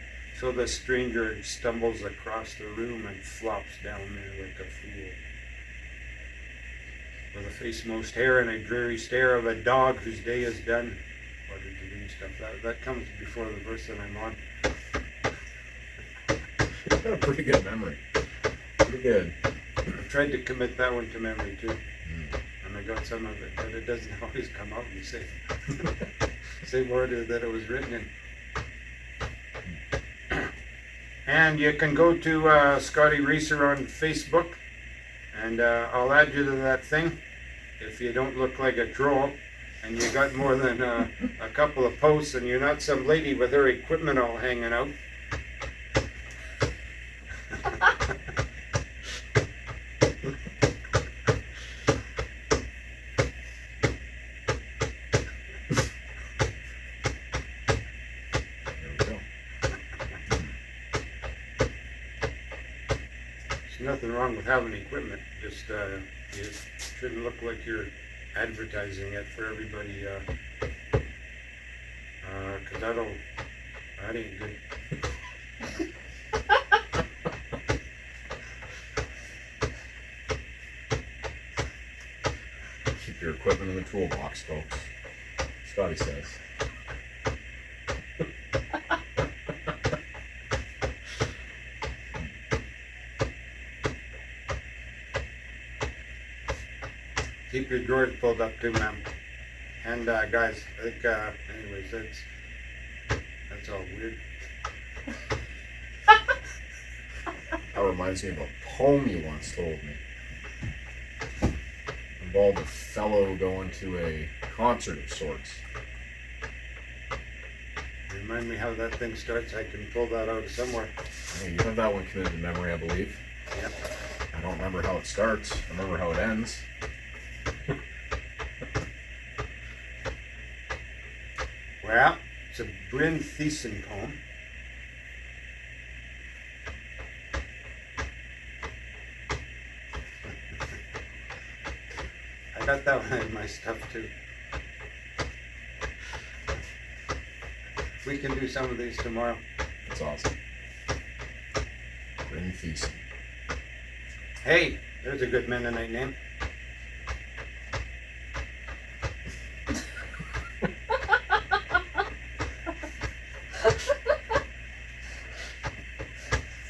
So the stranger stumbles across the room and flops down there like a fool. With a face most hair and a dreary stare of a dog whose day is done. Watered the green stuff. That comes before the verse that I'm on. You've got a pretty good memory. Pretty good. I tried to commit that one to memory too. And I got some of it, but it doesn't always come out in the same order that it was written in. And you can go to Scotty Reesor on Facebook, and I'll add you to that thing if you don't look like a troll and you got more than a couple of posts and you're not some lady with her equipment all hanging out. Nothing wrong with having equipment, just you shouldn't look like you're advertising it for everybody, because that ain't good. Keep your equipment in the toolbox, folks. Scotty says. Keep your drawers pulled up too, ma'am. And guys, I think, anyways, that's all weird. That reminds me of a poem you once told me. It involved a fellow going to a concert of sorts. Remind me how that thing starts. I can pull that out of somewhere. Hey, you have that one committed to memory, I believe. Yep. I don't remember how it starts. I remember how it ends. Well, it's a Bryn Thiessen poem. I got that one in my stuff too. We can do some of these tomorrow. That's awesome. Bryn Thiessen. Hey, there's a good Mennonite name.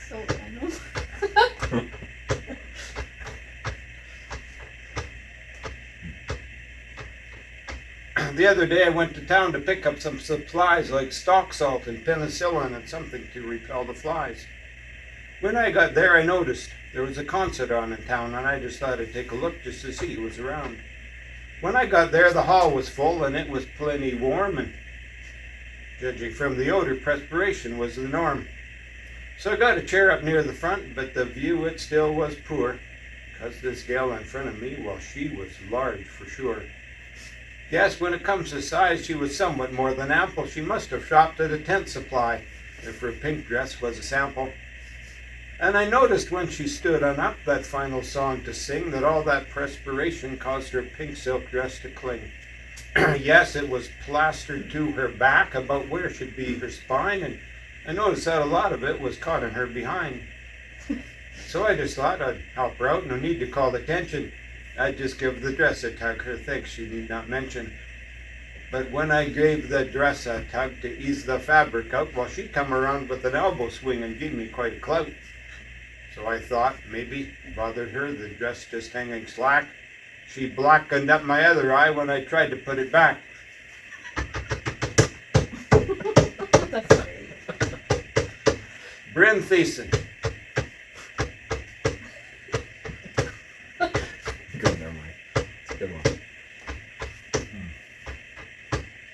So random. The other day I went to town to pick up some supplies like stock salt and penicillin and something to repel the flies. When I got there, I noticed there was a concert on in town, and I just thought I'd take a look just to see who was around. When I got there, the hall was full, and it was plenty warm, and judging from the odor, perspiration was the norm. So I got a chair up near the front, but the view, it still was poor, 'cause this gal in front of me, well, she was large for sure. Yes, when it comes to size, she was somewhat more than ample. She must have shopped at a tent supply, if her pink dress was a sample. And I noticed when she stood on up that final song to sing that all that perspiration caused her pink silk dress to cling. Yes, it was plastered to her back about where should be her spine, and I noticed that a lot of it was caught in her behind. So I just thought I'd help her out, no need to call attention. I'd just give the dress a tug, her thanks she need not mention. But when I gave the dress a tug to ease the fabric out, well, she come around with an elbow swing and gave me quite a clout. So I thought maybe bothered her, the dress just hanging slack. She blackened up my other eye when I tried to put it back. That's great. Bryn Thiessen. Good memory. It's a good one.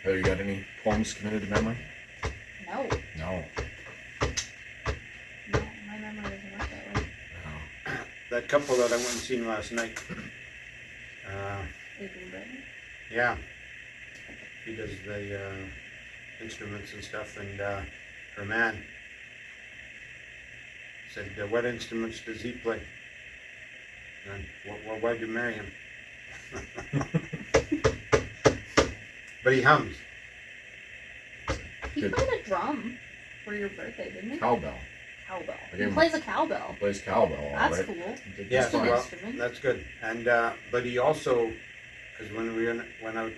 Have you got any poems committed to memory? No. No. No, my memory doesn't work that way. No. That couple that I went and seen last night. Adrian Britton. Yeah. He does the instruments and stuff, and her man said, what instruments does he play? And why'd you marry him? But he hums. He Good. played a drum for your birthday, didn't he? Cowbell. Cowbell. I He gave him- plays a cowbell. Plays cowbell, all That's right. cool. He did Yeah, just an fine. well, instrument. that's good. And but he also, because when we went out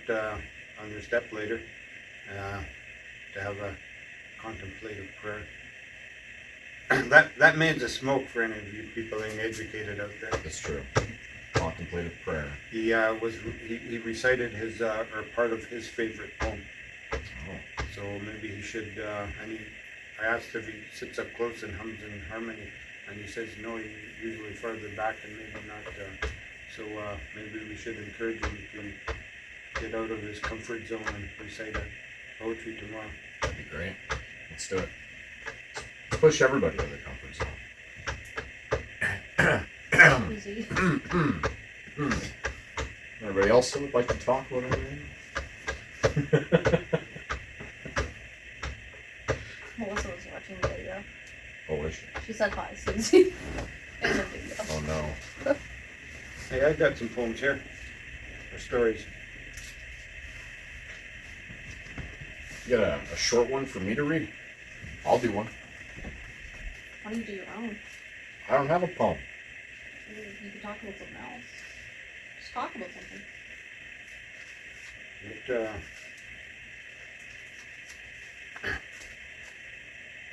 on your step later to have a contemplative prayer, that means a smoke for any of you people ain't educated out there. That's true. Contemplative prayer. He he recited his or part of his favorite poem. Oh. So maybe he should. I asked if he sits up close and hums in harmony, and he says no. He's usually farther back and maybe not. So maybe we should encourage him to get out of his comfort zone and recite a poetry tomorrow. That'd be great. Let's do it. Let's push everybody out of their comfort zone. Easy. Anybody else that would like to talk about anything? Melissa was watching the video. Oh, is she? She said hi, Susie. In the video. Oh no. Hey, I got some poems here, or stories. You got a short one for me to read? I'll do one. Why don't you do your own? I don't have a poem. You can talk about something else. Just talk about something.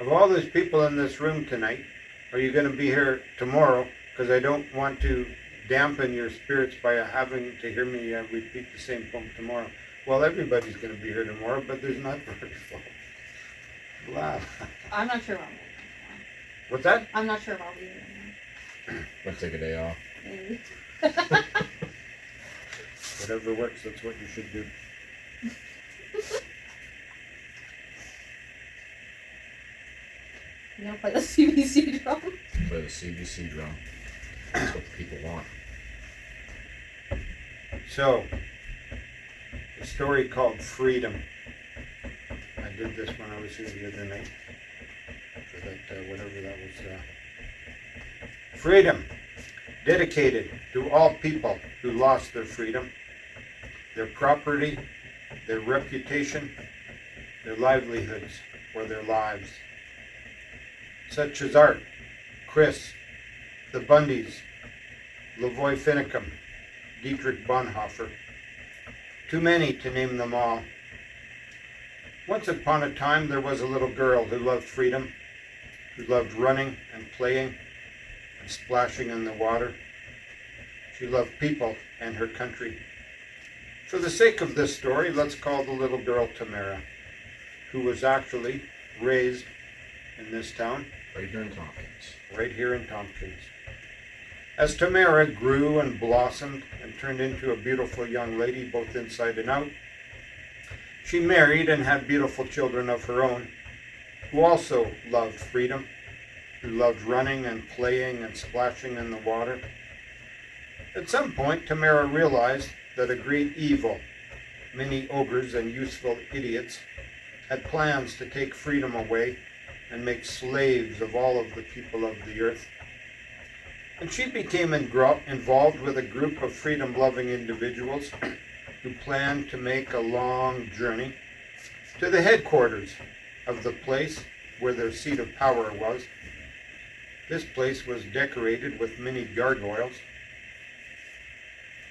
Of all those people in this room tonight, are you going to be here tomorrow? Because I don't want to dampen your spirits by having to hear me repeat the same poem tomorrow. Well, everybody's going to be here tomorrow, but there's not very full. Laugh. I'm not sure about What's that? I'm not sure about either. Let's take a day off. Maybe. Whatever works, that's what you should do. You gonna play the CBC drum? Play the CBC drum. That's what the people want. So, a story called Freedom. I did this when I was here the other night. For that, whatever that was. Freedom. Dedicated to all people who lost their freedom, their property, their reputation, their livelihoods, or their lives. Such as Art, Chris, the Bundys, Lavoy Finicum, Dietrich Bonhoeffer. Too many to name them all. Once upon a time there was a little girl who loved freedom, who loved running and playing and splashing in the water. She loved people and her country. For the sake of this story, let's call the little girl Tamara, who was actually raised in this town. Right here in Tompkins. Right here in Tompkins. As Tamara grew and blossomed and turned into a beautiful young lady, both inside and out, she married and had beautiful children of her own, who also loved freedom, who loved running and playing and splashing in the water. At some point, Tamara realized that a great evil, many ogres and useful idiots, had plans to take freedom away and make slaves of all of the people of the earth. And she became involved with a group of freedom-loving individuals who planned to make a long journey to the headquarters of the place where their seat of power was. This place was decorated with many gargoyles,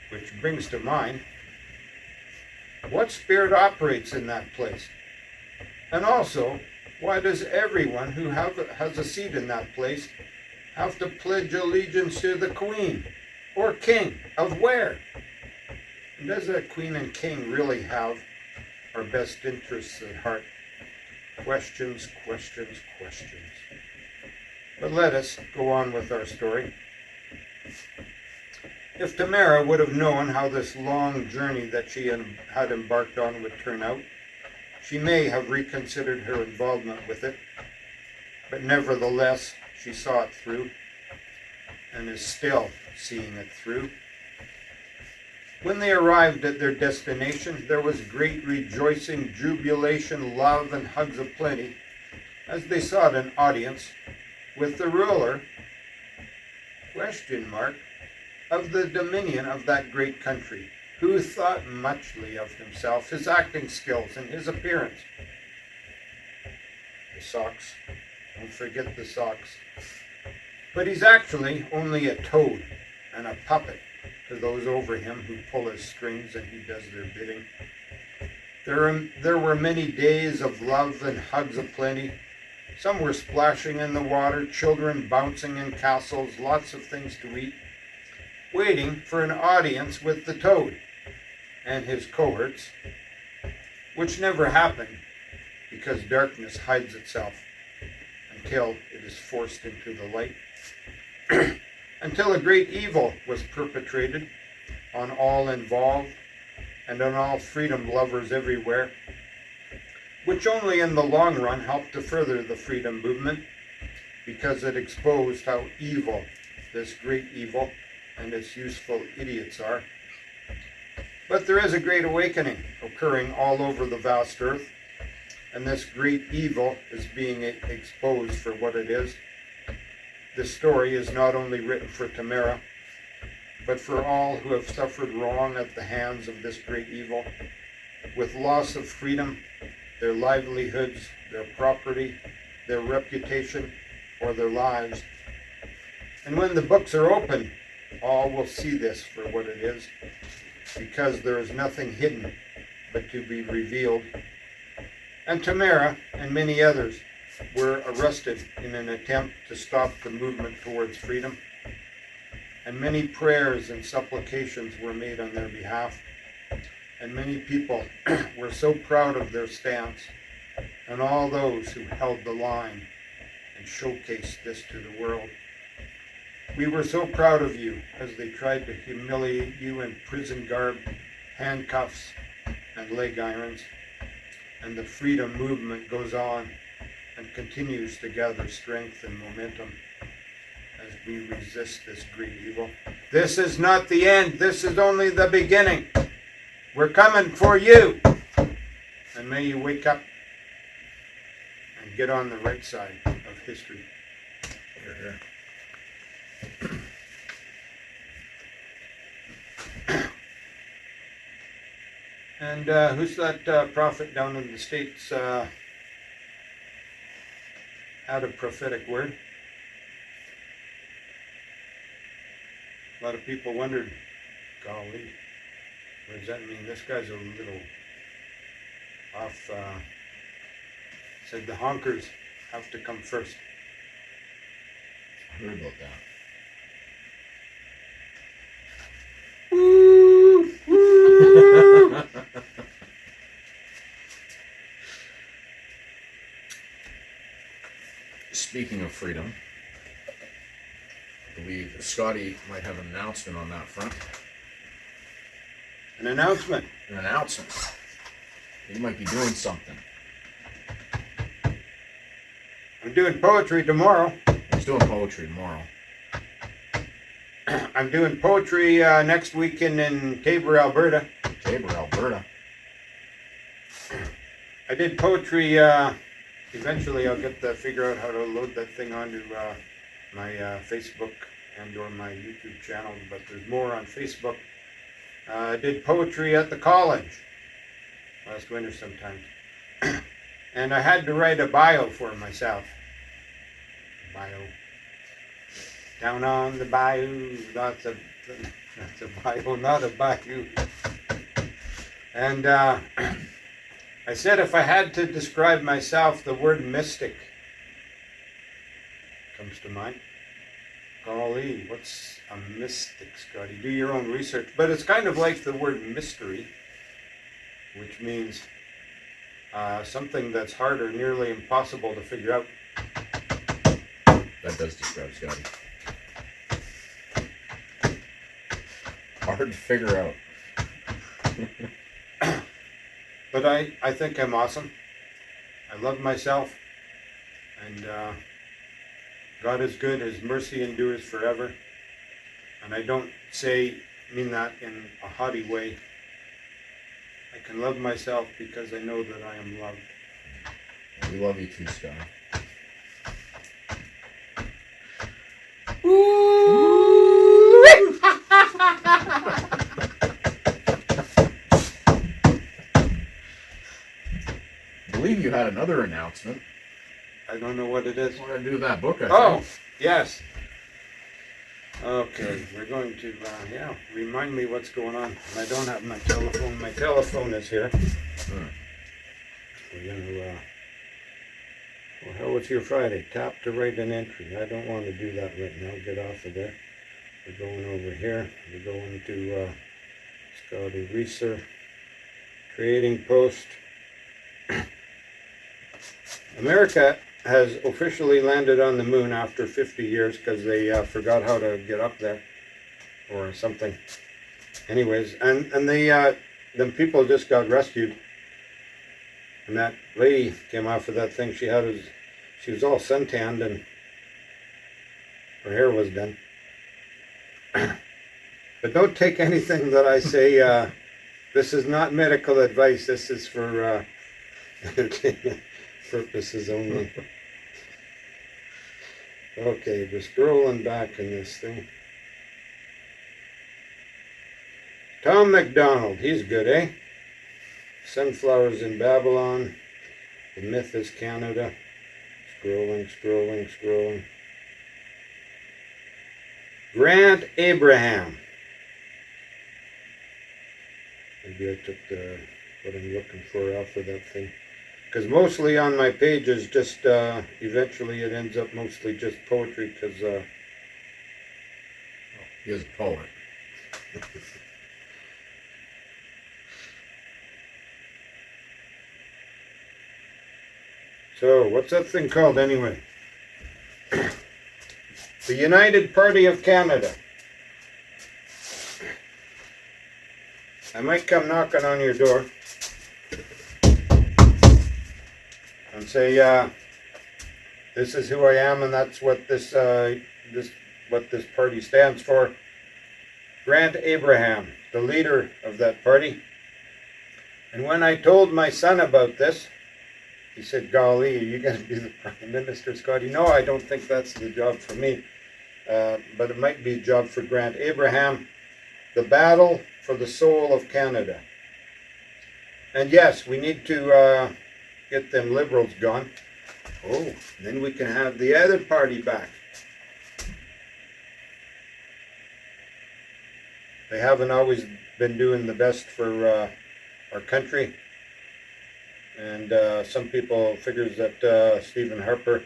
which brings to mind, what spirit operates in that place? And also, why does everyone who has a seat in that place have to pledge allegiance to the queen or king of where? And does that queen and king really have our best interests at heart? Questions, questions, questions. But let us go on with our story. If Tamara would have known how this long journey that she had embarked on would turn out, she may have reconsidered her involvement with it, but nevertheless, she saw it through and is still seeing it through. When they arrived at their destination, there was great rejoicing, jubilation, love, and hugs of plenty as they sought an audience with the ruler, of the dominion of that great country, who thought muchly of himself, his acting skills, and his appearance. The socks. Don't forget the socks. But he's actually only a toad and a puppet to those over him who pull his strings and he does their bidding. There were many days of love and hugs of plenty. Some were splashing in the water, children bouncing in castles, lots of things to eat, waiting for an audience with the toad and his cohorts, which never happened because darkness hides itself until it is forced into the light. Until a great evil was perpetrated on all involved and on all freedom lovers everywhere, which only in the long run helped to further the freedom movement because it exposed how evil this great evil and its useful idiots are. But there is a great awakening occurring all over the vast earth, and this great evil is being exposed for what it is. This story is not only written for Tamara, but for all who have suffered wrong at the hands of this great evil, with loss of freedom, their livelihoods, their property, their reputation, or their lives. And when the books are open, all will see this for what it is, because there is nothing hidden but to be revealed. And Tamara and many others were arrested in an attempt to stop the movement towards freedom. And many prayers and supplications were made on their behalf. And many people were so proud of their stance, and all those who held the line and showcased this to the world. We were so proud of you as they tried to humiliate you in prison garb, handcuffs, and leg irons. And the freedom movement goes on and continues to gather strength and momentum as we resist this great evil. This is not the end. This is only the beginning. We're coming for you. And may you wake up and get on the right side of history. Here, here. And who's that prophet down in the States had a prophetic word? A lot of people wondered, golly, what does that mean? This guy's a little off. Said the honkers have to come first. I heard about that. Woo, woo. speaking of freedom, I believe Scotty might have an announcement on that front. An announcement. An announcement. He might be doing something. I'm doing poetry tomorrow. He's doing poetry tomorrow. I'm doing poetry next weekend in Tabor, Alberta. Tabor, Alberta. I did poetry. Eventually, I'll get to figure out how to load that thing onto my Facebook and or my YouTube channel. But there's more on Facebook. I did poetry at the college last winter sometime, and I had to write a bio for myself. Bio. Down on the bayou, that's a bio, not a bayou. And I said if I had to describe myself, the word mystic comes to mind. Golly, what's a mystic, Scotty? Do your own research. But it's kind of like the word mystery, which means something that's hard or nearly impossible to figure out. That does describe Scotty. Hard to figure out. But I think I'm awesome. I love myself. And God is good. His mercy endures forever. And I don't mean that in a haughty way. I can love myself because I know that I am loved. We love you too, Scotty. I believe you had another announcement. I don't know what it is. We're going to do that book, I Oh, think. yes. Okay, we're going to, remind me what's going on. I don't have my telephone. My telephone is here. We're going to, well, how was your Friday? Tap to write an entry. I don't want to do that right now. Get off of there. We're going over here. We're going to Scotty Reesor. Creating post. America has officially landed on the moon after 50 years because they forgot how to get up there or something. Anyways, and the people just got rescued. And that lady came off of that thing. She was all suntanned and her hair was done. But don't take anything that I say. This is not medical advice. This is for entertainment purposes only. Okay, we're scrolling back in this thing. Tom MacDonald, he's good, eh? Sunflowers in Babylon. The myth is Canada. Scrolling. Grant Abraham. Maybe I took what I'm looking for off of that thing. Because mostly on my page is just, eventually it ends up mostly just poetry because... He is a poet. So, what's that thing called anyway? The United Party of Canada. I might come knocking on your door and say, this is who I am, and that's what this party stands for. Grant Abraham, the leader of that party. And when I told my son about this, he said, golly, are you going to be the Prime Minister, Scotty? No, I don't think that's the job for me. But it might be a job for Grant Abraham. The battle for the soul of Canada. And yes, we need to get them Liberals gone. Oh, then we can have the other party back. They haven't always been doing the best for our country. And some people figures that Stephen Harper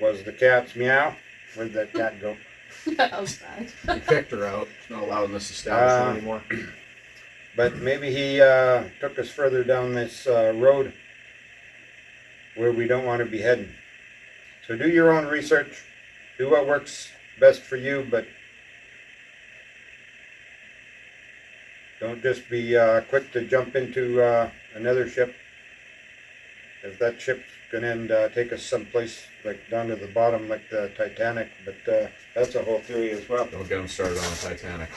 was the cat's meow. Where'd that cat go? Outside. He kicked her out. She's not allowed in this establishment anymore. But maybe he took us further down this road where we don't want to be heading. So do your own research. Do what works best for you, but don't just be quick to jump into another ship. If that ship's gonna take us someplace like down to the bottom, like the Titanic, but that's a whole theory as well. Don't get him started on the Titanic.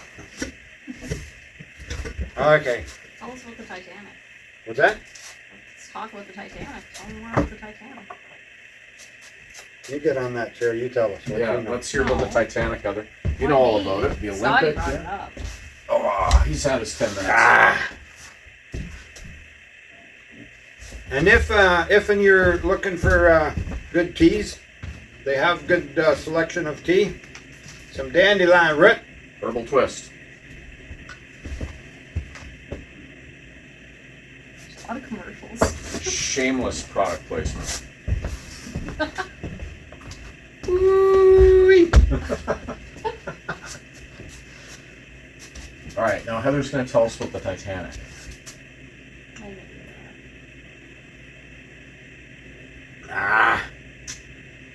Okay, Tell us about the Titanic. what's that? Let's talk about the Titanic. Tell me more about the Titanic. You get on that chair. You tell us. What Yeah, you know. let's hear about the No. Titanic, Heather. You Why know all me? about it. The Scotty Olympics. brought it Yeah. up. Oh, he's had his 10 minutes. And if you're looking for good teas, they have good selection of tea. Some dandelion root. Herbal twist. There's a lot of commercials. Shameless product placement. Ooh-wee. All right, now Heather's going to tell us about the Titanic.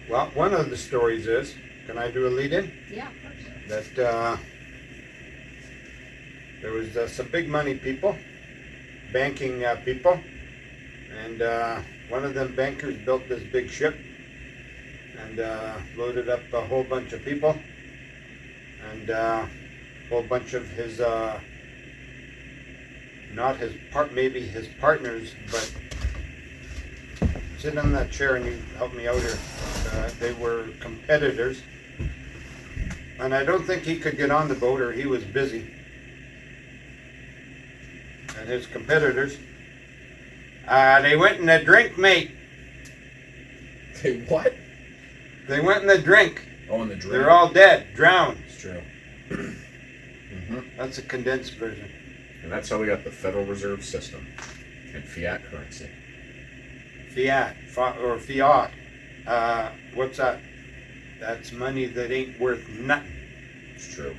Well, one of the stories is, can I do a lead in? Yeah, of course. That there was some big money people, banking people, and one of them bankers built this big ship and loaded up a whole bunch of people and a whole bunch of his, not his maybe his partners, but sit on that chair and you help me out here. They were competitors, and I don't think he could get on the boat or he was busy. And his competitors, they went in the drink, mate. Hey, what? They went in the drink. Oh, in the drink. They're all dead, drowned. It's true. That's a condensed version. And that's how we got the Federal Reserve System and fiat currency. Fiat. What's that? That's money that ain't worth nothing. It's true.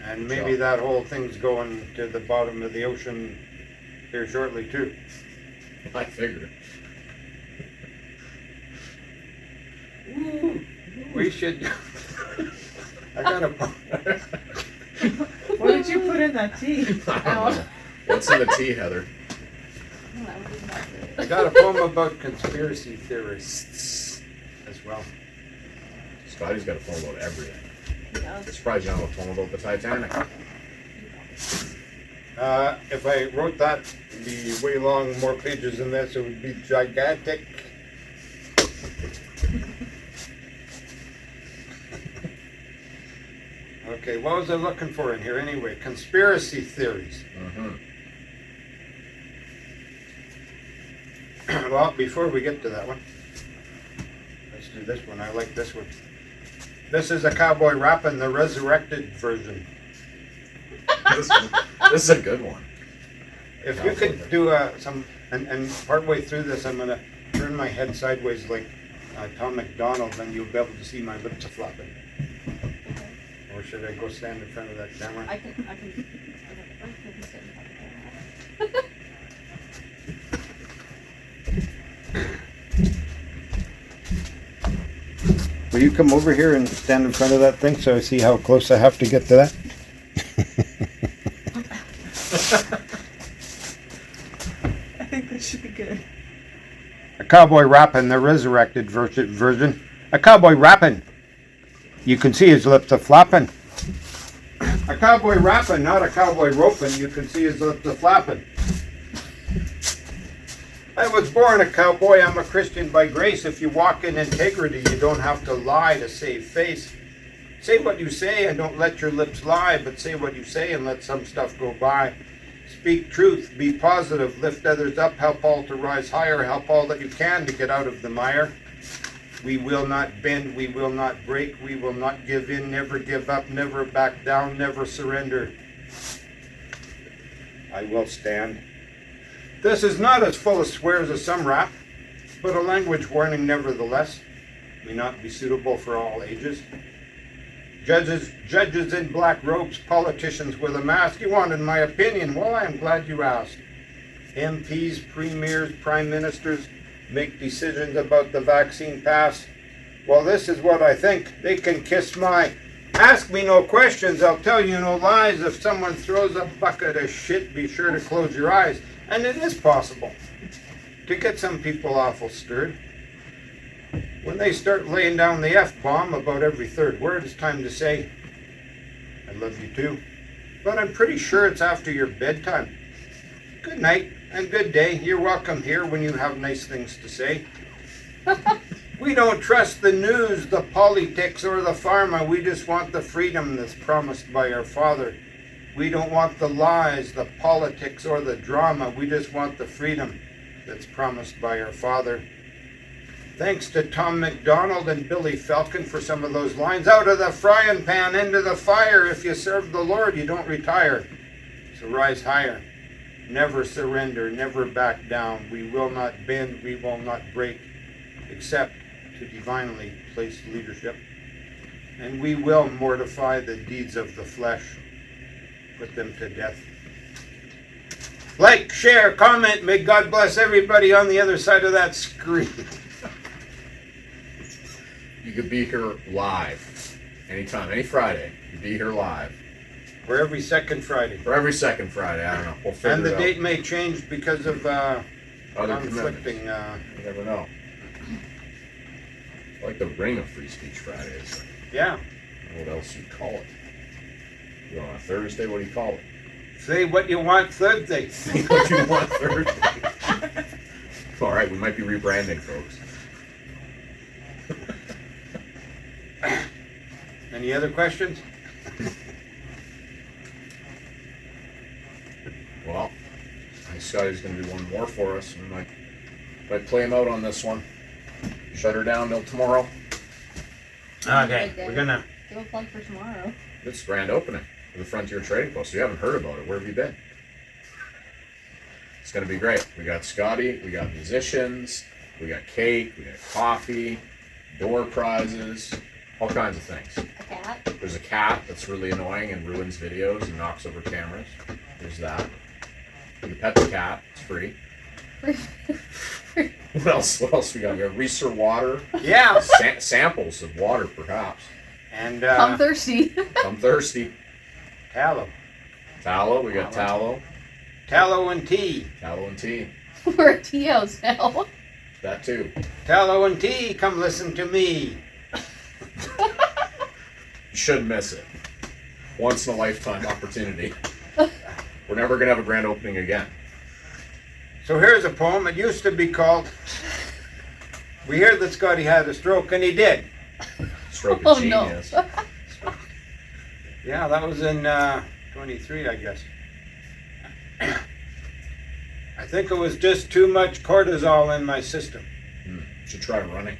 And maybe that whole thing's going to the bottom of the ocean here shortly too. I figured. We should. I got a. What did you put in that tea? I don't know. What's in the tea, Heather? Oh, that would be not good. I got a poem about conspiracy theorists as well. Scotty's got a poem about everything. He does. I'm surprised you don't have a poem about the Titanic. If I wrote that, it'd be way long, more pages than this. It would be gigantic. Okay, what was I looking for in here anyway? Conspiracy theories. Well, before we get to that one, let's do this one. I like this one. This is a cowboy rapping the resurrected version. this is a good one. If you could do some, and partway through this, I'm gonna turn my head sideways like Tom McDonald, then you'll be able to see my lips are flopping. Or should I go stand in front of that camera? I can stand in front of the camera. Will you come over here and stand in front of that thing so I see how close I have to get to that? I think that should be good. A cowboy rapping, the resurrected version. A cowboy rapping. You can see his lips are flopping. A cowboy rapping, not a cowboy roping. You can see his lips are flapping. I was born a cowboy. I'm a Christian by grace. If you walk in integrity, you don't have to lie to save face. Say what you say and don't let your lips lie, but say what you say and let some stuff go by. Speak truth, be positive, lift others up, help all to rise higher, help all that you can to get out of the mire. We will not bend, we will not break, we will not give in, never give up, never back down, never surrender. I will stand. This is not as full of swears as some rap, but a language warning nevertheless. May not be suitable for all ages. Judges in black robes, politicians with a mask. You wanted my opinion. Well, I am glad you asked. MPs, premiers, prime ministers, make decisions about the vaccine pass. Well, this is what I think. They can kiss my... Ask me no questions, I'll tell you no lies. If someone throws a bucket of shit, be sure to close your eyes. And it is possible to get some people awful stirred. When they start laying down the F-bomb about every third word, it's time to say, I love you too. But I'm pretty sure it's after your bedtime. Good night and good day. You're welcome here when you have nice things to say. We don't trust the news, the politics, or the pharma. We just want the freedom that's promised by our Father. We don't want the lies, the politics, or the drama. We just want the freedom that's promised by our Father. Thanks to Tom McDonald and Billy Falcon for some of those lines. Out of the frying pan into the fire. If you serve the Lord, you don't retire. So rise higher. Never surrender, never back down. We will not bend, we will not break, except to divinely placed leadership. And we will mortify the deeds of the flesh, put them to death. Like, share, comment. May God bless everybody on the other side of that screen. You could be here live anytime, any Friday. You could be here live. For every second Friday. Or every second Friday, I don't know. We'll figure And the it out. date may change because of Other conflicting. commitments. You never know. I like the ring of Free Speech Fridays. Yeah. What else you'd call it? You on a Thursday, what do you call it? Say what you want Thursday. What you want Thursday? All right, we might be rebranding, folks. Any other questions? Well, I think Scotty's going to do one more for us. We might play him out on this one. Shut her down till tomorrow. Okay, we're gonna. Give a plug for tomorrow. It's grand opening of the Frontier Trading Post. You haven't heard about it. Where have you been? It's going to be great. We got Scotty, we got musicians, we got cake, we got coffee, door prizes, all kinds of things. A cat. There's a cat that's really annoying and ruins videos and knocks over cameras. There's that. You can pet the cat. It's free. What else? What else we got? We got Reesor water. Yeah. Samples of water, perhaps. And Come thirsty. I'm thirsty. tallow. Tallow. We got tallow. Tallow and tea. Tallow and tea. We're at Tio's now. That too. Tallow and tea. Come listen to me. You shouldn't miss it. Once in a lifetime opportunity. We're never gonna have a grand opening again. So here's a poem. It used to be called. We hear that Scotty had a stroke, and he did. Stroke Oh, of no. genius. Yeah, that was in 23, I guess. I think it was just too much cortisol in my system. Should try running.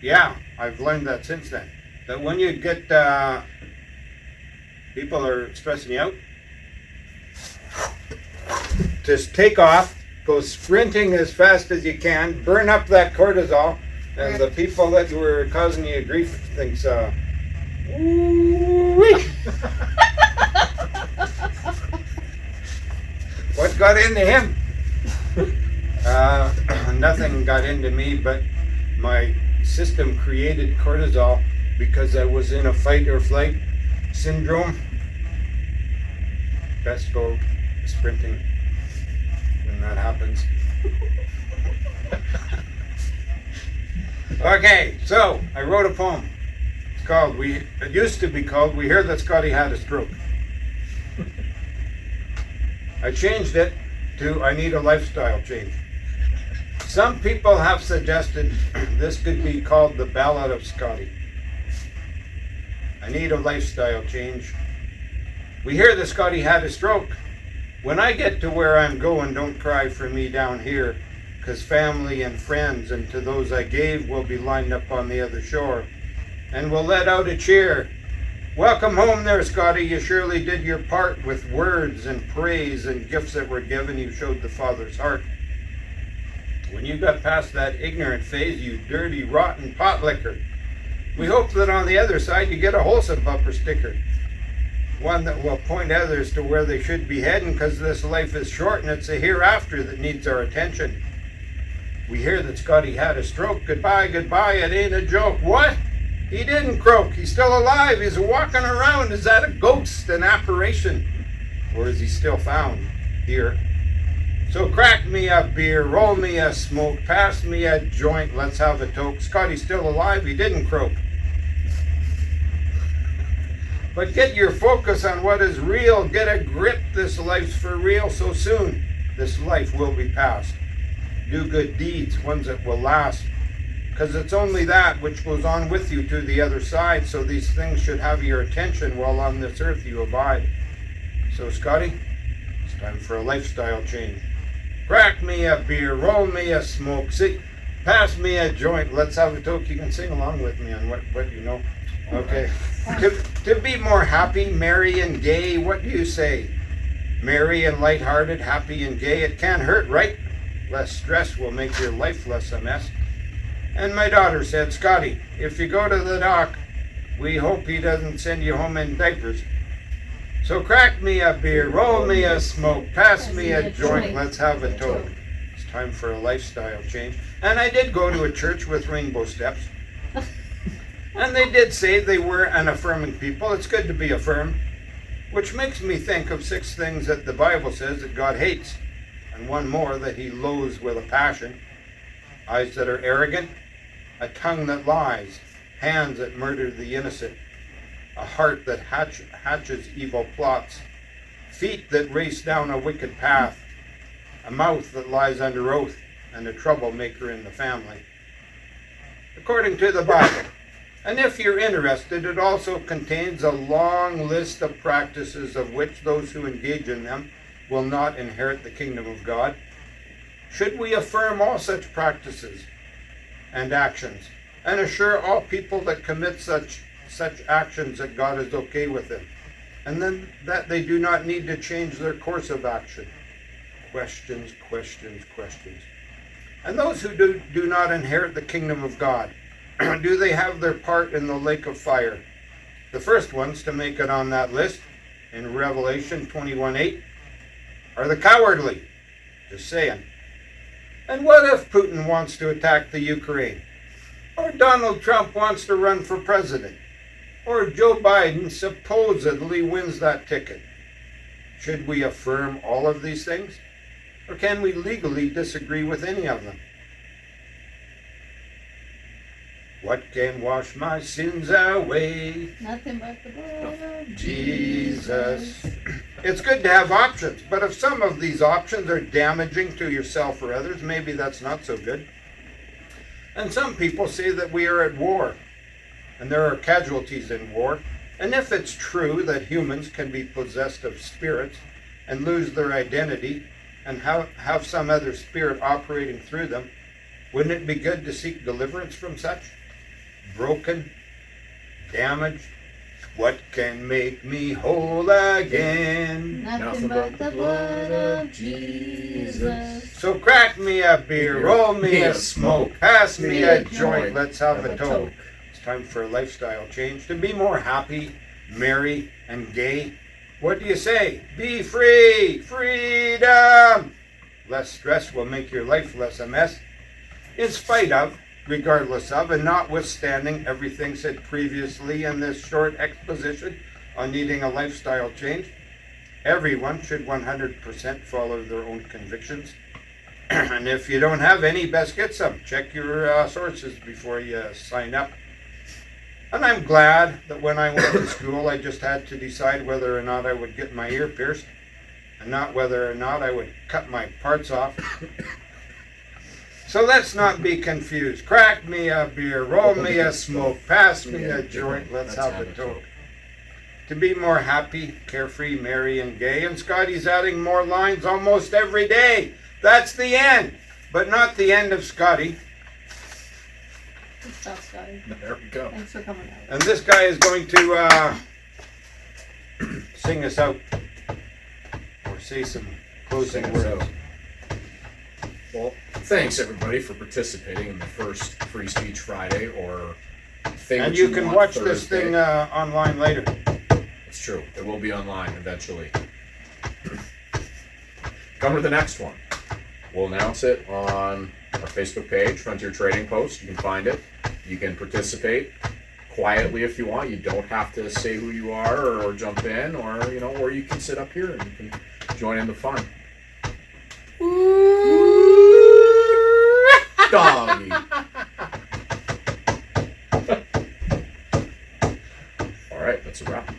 Yeah, I've learned that since then. That when you get people are stressing you out, just take off, go sprinting as fast as you can, burn up that cortisol, and the people that were causing you grief thinks, "Ooh-wee." What got into him? Nothing got into me, but my system created cortisol because I was in a fight or flight syndrome. Best go sprinting when that happens. Okay, so I wrote a poem. It's called it used to be called We Hear That Scotty Had a Stroke. I changed it to I Need a Lifestyle Change. Some people have suggested this could be called the Ballad of Scotty. I need a lifestyle change. We hear that Scotty had a stroke. When I get to where I'm going, don't cry for me down here, 'cause family and friends and to those I gave will be lined up on the other shore, and we'll let out a cheer. Welcome home there, Scotty. You surely did your part with words and praise and gifts that were given. You showed the Father's heart. When you got past that ignorant phase, you dirty, rotten pot licker, we hope that on the other side you get a wholesome bumper sticker. One that will point others to where they should be heading, 'cause this life is short and it's a hereafter that needs our attention. We hear that Scotty had a stroke. Goodbye, goodbye, it ain't a joke. What? He didn't croak. He's still alive. He's walking around. Is that a ghost, an apparition? Or is he still found here? So crack me a beer, roll me a smoke, pass me a joint, let's have a toke. Scotty's still alive. He didn't croak. But get your focus on what is real. Get a grip. This life's for real. So soon, this life will be past. Do good deeds, ones that will last. Because it's only that which goes on with you to the other side. So these things should have your attention while on this earth you abide. So Scotty, it's time for a lifestyle change. Crack me a beer, roll me a smoke, see, pass me a joint, let's have a toke. You can sing along with me on what you know. Okay. To be more happy, merry, and gay, what do you say? Merry and lighthearted, happy and gay, it can't hurt, right? Less stress will make your life less a mess. And my daughter said, Scotty, if you go to the doc, we hope he doesn't send you home in diapers. So crack me a beer, roll me a smoke, pass me a joint, let's have a toke. It's time for a lifestyle change. And I did go to a church with rainbow steps. And they did say they were an affirming people. It's good to be affirmed. Which makes me think of 6 things that the Bible says that God hates. And one more that he loathes with a passion. Eyes that are arrogant, a tongue that lies, hands that murder the innocent, a heart that hatches evil plots, feet that race down a wicked path, a mouth that lies under oath, and a troublemaker in the family. According to the Bible, and if you're interested, it also contains a long list of practices of which those who engage in them will not inherit the kingdom of God. Should we affirm all such practices and actions, and assure all people that commit such actions that God is okay with them, and then that they do not need to change their course of action? Questions, questions, questions. And those who do not inherit the kingdom of God, do they have their part in the lake of fire? The first ones to make it on that list in Revelation 21:8 are the cowardly. Just saying. And what if Putin wants to attack the Ukraine? Or Donald Trump wants to run for president? Or Joe Biden supposedly wins that ticket? Should we affirm all of these things? Or can we legally disagree with any of them? What can wash my sins away? Nothing but the blood of Jesus. It's good to have options, but if some of these options are damaging to yourself or others, maybe that's not so good. And some people say that we are at war, and there are casualties in war. And if it's true that humans can be possessed of spirits and lose their identity and have some other spirit operating through them, wouldn't it be good to seek deliverance from such? Broken, damaged, what can make me whole again? Nothing but the blood of Jesus. So crack me a beer, roll me a smoke, pass me a joint, let's have a toke. It's time for a lifestyle change to be more happy, merry, and gay. What do you say? Be free, freedom. Less stress will make your life less a mess. In spite of, regardless of, and notwithstanding everything said previously in this short exposition on needing a lifestyle change, everyone should 100% follow their own convictions. And if you don't have any, best get some. Check your sources before you sign up. And I'm glad that when I went to school, I just had to decide whether or not I would get my ear pierced, and not whether or not I would cut my parts off. So let's not be confused. Crack me a beer, roll me a smoke, pass me a joint, let's have a toke. To be more happy, carefree, merry, and gay. And Scotty's adding more lines almost every day. That's the end, but not the end of Scotty. Good stuff, Scotty. There we go. Thanks for coming out. And this guy is going to sing us out, or say some closing words. Well, thanks everybody for participating in the first Free Speech Friday, or thing. And you can watch this thing online later. It's true. It will be online eventually. Come to the next one. We'll announce it on our Facebook page, Frontier Trading Post. You can find it. You can participate quietly if you want. You don't have to say who you are or jump in, or you can sit up here and you can join in the fun. Doggy. All right, that's a wrap.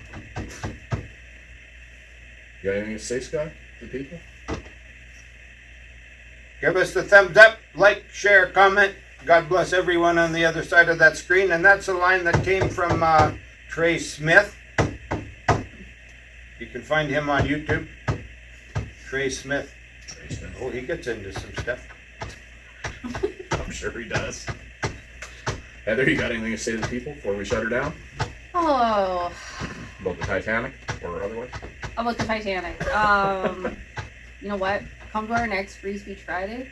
You got anything to say, Scott, to people? Give us the thumbs up, like, share, comment. God bless everyone on the other side of that screen. And that's a line that came from Trey Smith. You can find him on YouTube. Trey Smith. Oh, he gets into some stuff. I'm sure he does. Heather, you got anything to say to the people before we shut her down? Oh, About the Titanic or otherwise? about the Titanic. You know what? Come to our next Free Speech Friday.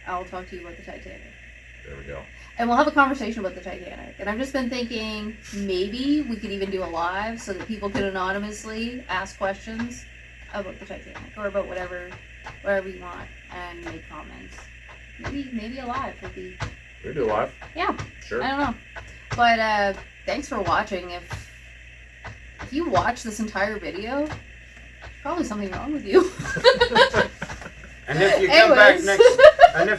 I'll talk to you about the Titanic. There we go. And we'll have a conversation about the Titanic. And I've just been thinking maybe we could even do a live so that people could anonymously ask questions about the Titanic or about whatever you want and make comments. Maybe a live would be. We do live. Yeah. Sure. I don't know. But thanks for watching. If you watch this entire video, probably something wrong with you. And if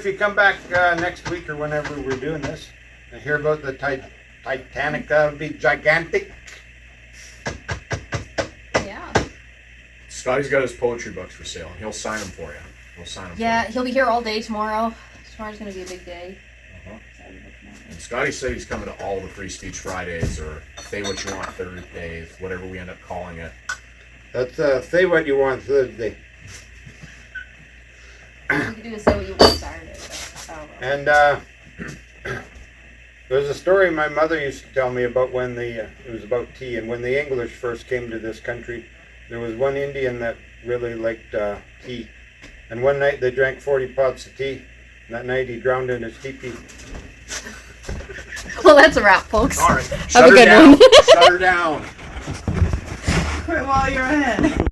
you come back next week or whenever we're doing this and hear about the Titanic, that'll be gigantic. Yeah. Scotty's got his poetry books for sale. He'll sign them for you. Yeah, he'll be here all day tomorrow. Tomorrow's gonna be a big day. Uh-huh. And Scotty said he's coming to all the Free Speech Fridays or Say What You Want Thursdays, whatever we end up calling it. That's Say What You Want Thursday. You can do a Say What You Want Saturday. And there's a story my mother used to tell me about when it was about tea, and when the English first came to this country, there was one Indian that really liked tea. And one night they drank 40 pots of tea. And that night he drowned in his teepee. Well, that's a wrap, folks. All right. Have a good one. Shut her down. Quit while you're ahead.